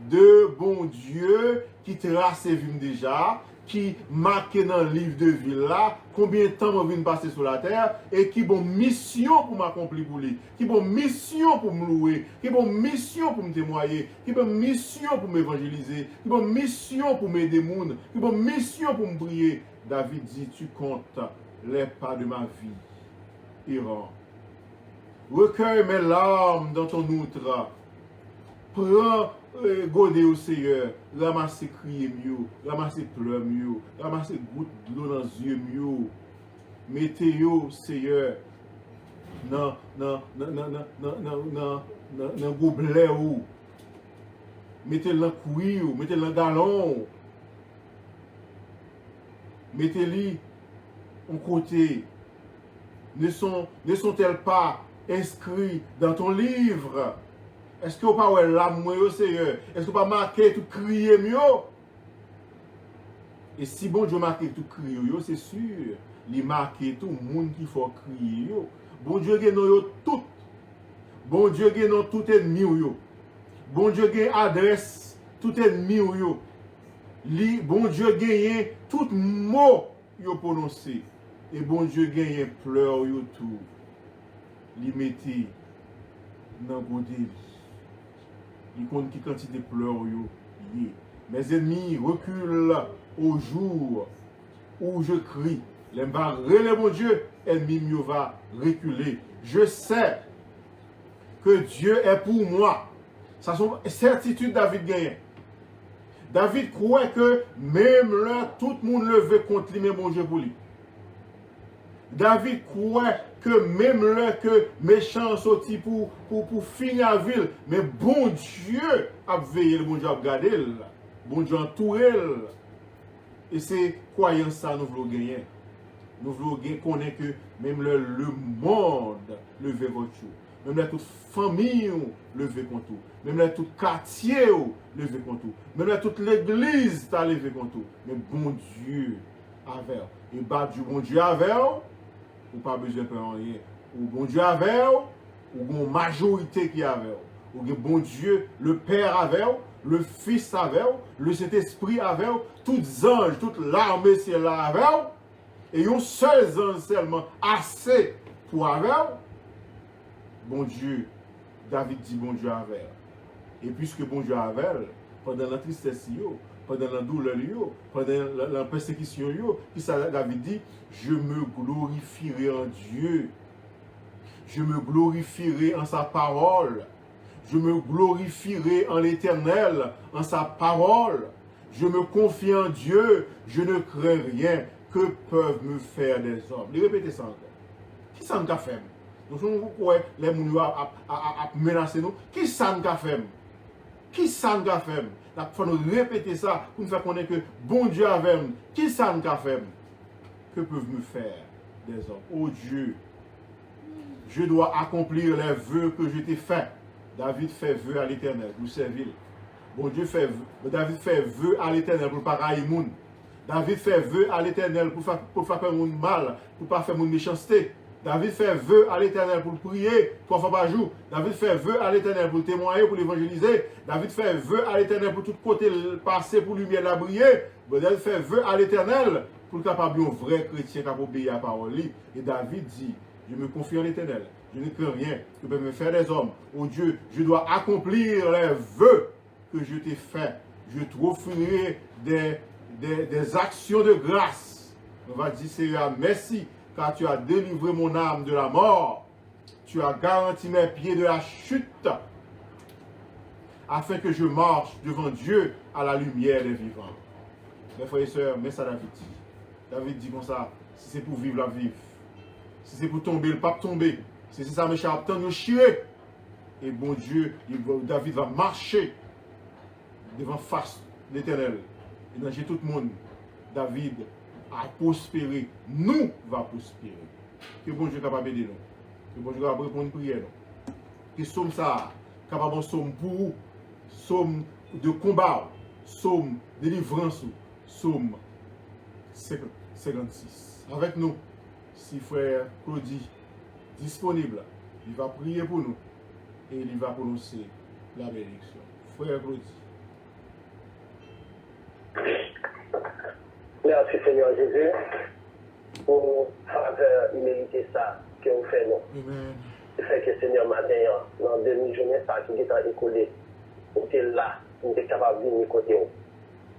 de bon Dieu qui trace ses vimes déjà, qui marqué dans le livre de vie là, combien de temps je viens passer sur la terre, et qui bon mission pour m'accomplir pour lui, qui bon mission pour me louer, qui bon mission pour me témoigner, qui bon mission pour m'évangéliser, qui bon mission pour m'aider les gens, qui bon mission pour me prier. David dit, tu comptes les pas de ma vie, errant. Recueille mes larmes dans ton outre. Prends godé au Seigneur, ramasse crier mieux, ramasse pleurs mieux, ramasse goutte de l'eau dans les yeux mieux. Mettez-yo, Seigneur, dans gobelet ou. Mettez-le dans couille ou, mettez-le dans galon. Mettez-le en côté. Ne sont-elles pas inscrits dans ton livre? Est-ce que vous n'avez pas l'amour, Seigneur? Est-ce que vous n'avez pas marqué tout crier mieux? Et si bon Dieu marque tout crier, c'est sûr, il marque tout le monde qui faut crier. Bon Dieu gagne tout. Bon Dieu gagne tout ennemi. Bon Dieu gagne adresse tout ennemi. Bon Dieu gagne tout mot prononcé. Et bon Dieu gagne pleurs tout. Il mette dans le côté. Il compte qui quantité de pleurs. Mes ennemis reculent au jour où je crie. Les va relève mon Dieu, ennemi mieux va reculer. Je sais que Dieu est pour moi. Ça c'est certitude David gagne. David croit que même là, tout le monde levé contre lui, mais mon Dieu pour lui. David croit que même là que méchant sorti pour finir la ville, mais bon Dieu a veillé, le bon Dieu a gardé, bon Dieu a entouré. Et c'est croyant ça nous voulons gagner. Nous voulons connaître que même le monde levé contre vous. Même là toute famille levé contre vous. Même là tout quartier levé contre vous. Même là toute l'église t'a levé contre vous. Mais bon Dieu avec. Et bah du bon Dieu avec. Ou pas besoin de faire rien. Ou bon Dieu avec, ou une majorité qui avec. Ou bon Dieu, le Père avec, le Fils avec, le Saint-Esprit avec, tous les anges, toute l'armée c'est là avec, et un seul ange seulement assez pour avec. Bon Dieu, David dit bon Dieu avec. Et puisque bon Dieu avec, pendant la tristesse, pendant la douleur, pendant la persécution, qui ça David dit, je me glorifierai en Dieu. Je me glorifierai en sa parole. Je me glorifierai en l'Éternel, en sa parole. Je me confie en Dieu. Je ne crains rien. Que peuvent me faire des hommes? Répétez ça encore. Qui ça nous a fait? Nous sommes les gens à menacer nous. Qui ça nous a fait? Qui ça nous a fait? Il faut nous répéter ça pour nous faire connaître que bon Dieu avec nous. Qui ça nous a fait? Que peuvent me faire des hommes? Oh Dieu, je dois accomplir les vœux que je t'ai faits. David fait vœu à l'Éternel pour servir. Bon Dieu fait vœu. David fait vœu à l'Éternel pour ne pas railler le monde. David fait vœu à l'Éternel pour faire le monde mal, pour ne pas faire le monde méchanceté. David fait vœu à l'Éternel pour prier 3 fois par jour. David fait vœu à l'Éternel pour témoigner, pour l'évangéliser. David fait vœu à l'Éternel pour tout côté passer pour lumière la briller. David fait vœu à l'Éternel pour capable un vrai chrétien qui obéir à la parole. Et David dit, je me confie en l'Éternel. Je ne crains rien que peuvent me faire des hommes. Oh Dieu, je dois accomplir les vœux que je t'ai faits. Je t'offrirai des actions de grâce. On va dire, Seigneur, merci, car tu as délivré mon âme de la mort. Tu as garanti mes pieds de la chute, afin que je marche devant Dieu à la lumière des vivants. Mes frères et sœurs, mais ça David dit. David dit comme ça, si c'est pour vivre, la vivre. Si c'est pour tomber, le pape tomber. Si c'est ça, mes chers, tant de chier. Et bon Dieu, David va marcher devant face l'Éternel. Et dans tout le monde, David a prospéré. Nous va prospérer. Que bon Dieu capable d'aider nous. Que bon Dieu capable de répondre à une prière. Que somme ça, capable de somme pour vous, somme de combat, somme de délivrance, somme 56. Avec nous, si frère Claudie disponible, il va prier pour nous et il va prononcer la bénédiction. Frère Claudie. Merci Seigneur Jésus pour faveur imméritée ça que vous faites nous. Amen. C'est fait que Seigneur matin, dans demi-journée, ça qui est écoulé, vous êtes là, vous êtes capable de venir côté vous.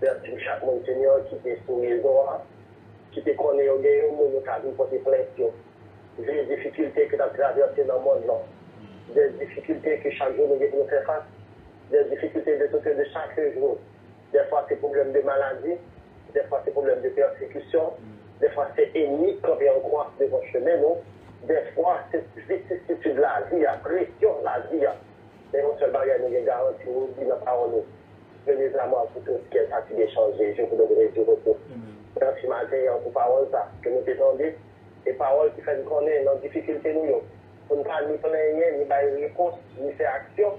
Merci chaque monde Seigneur qui est sous les doigts, qui te connaît au gars, au monde qui a vu porter plainte. Des difficultés que tu as traversées dans le monde là. Des difficultés que chaque jour nous devons faire face. Des difficultés de tout de chaque jour. Des fois c'est problème de maladie, des fois c'est problème de persécution, des fois c'est ennemi quand on croise devant le chemin, non? Des fois c'est vicissitude de la vie, pression de la vie. Mais on seul bagage nous garantit, nous dit dans la parole, venez à moi pour tout ce qui est fatigué changer, je vous donnerai du repos. Merci matin pour parole ça, que nous t'étendons, et parole qui fait nous connaître nos difficultés nous. Pour ne pas nous plaindre, ni faire réponse, ni faire action,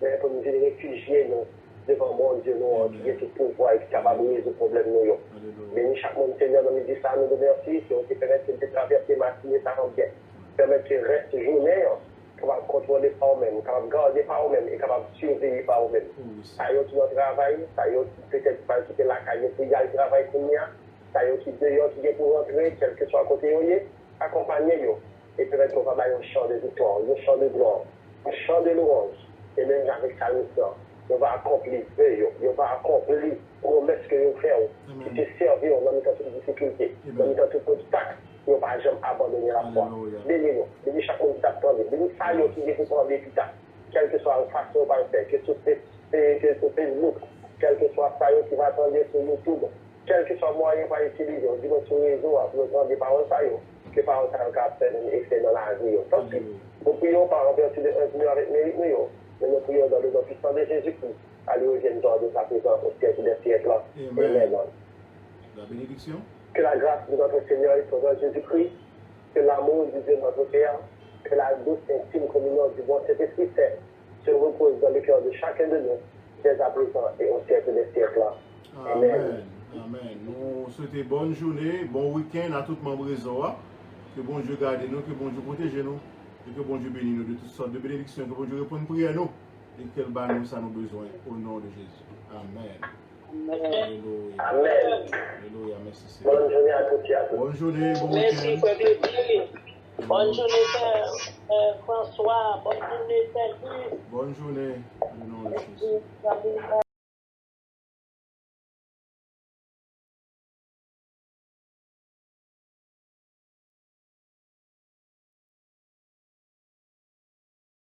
mais pour nous réfugier nous devant mon Dieu, nous, qui est tout pouvoir et qui est capable de résoudre le problème nous. Bénis chaque monde, Seigneur, nous dit ça, nous te remercions, si on te permet de traverser ma matinée, ça rend bien. Permettre que reste journée, capable de contrôler par vous-même, capable de garder par vous-même et capable de surveiller par vous-même. Ça y est, notre travail, ça y est, peut-être pas quitter la caille pour y aller travailler pour nous, ça y est, qui dehors, qui est pour rentrer, quel que soit côté où accompagnez-vous. Et peut-être qu'on va avoir un chant de victoire, un chant de gloire, un chant de louange. Et même avec sa mission, on va accomplir, on va accomplir les promesses que nous faisons. Qui te servir dans toutes les difficultés, dans toutes les obstacles. Nous ne pas jamais abandonner la foi. Bénis-nous, bénis chaque monde qui t'attend, bénis ça qui est pour prendre plus tard. Quelle que soit la façon par faire, que sur Facebook, quel que soit ça qui va attendre sur YouTube, quel que soit le moyen pour utiliser, on dit sur les réseaux, pour nous prendre des paroles ça. Que par exemple, on effet dans la vie. Donc, nous prions par vertu de 1 million avec mérite, mais nous prions dans le nom puissant de Jésus-Christ, à l'origine de sa présence au siècle des siècles. Amen. La bénédiction. Que la grâce de notre Seigneur et Sauveur Jésus-Christ, que l'amour du Dieu notre Père, que la douce intime communion du bon Saint-Esprit se repose dans le cœur de chacun de nous, dès à présent et au siècle des siècles. Amen. Amen. Nous souhaitons bonne journée, bon week-end à tout le monde réseau. Que bon Dieu garde nous, que bon Dieu protège nous, et que bon Dieu bénisse nous de toutes sortes de bénédictions, que bon Dieu réponde prière nous, et qu'elle bat nous ça nos besoins, au nom de Jésus. Amen. Alléluia. Amen. Alléluia. Merci Seigneur. Bonne journée à tous et à toutes. Bonne journée, bon Merci, week-end. Frère bonne journée, Frère François. Bonne journée, Frère Yves. Bonne journée, au nom de Jésus.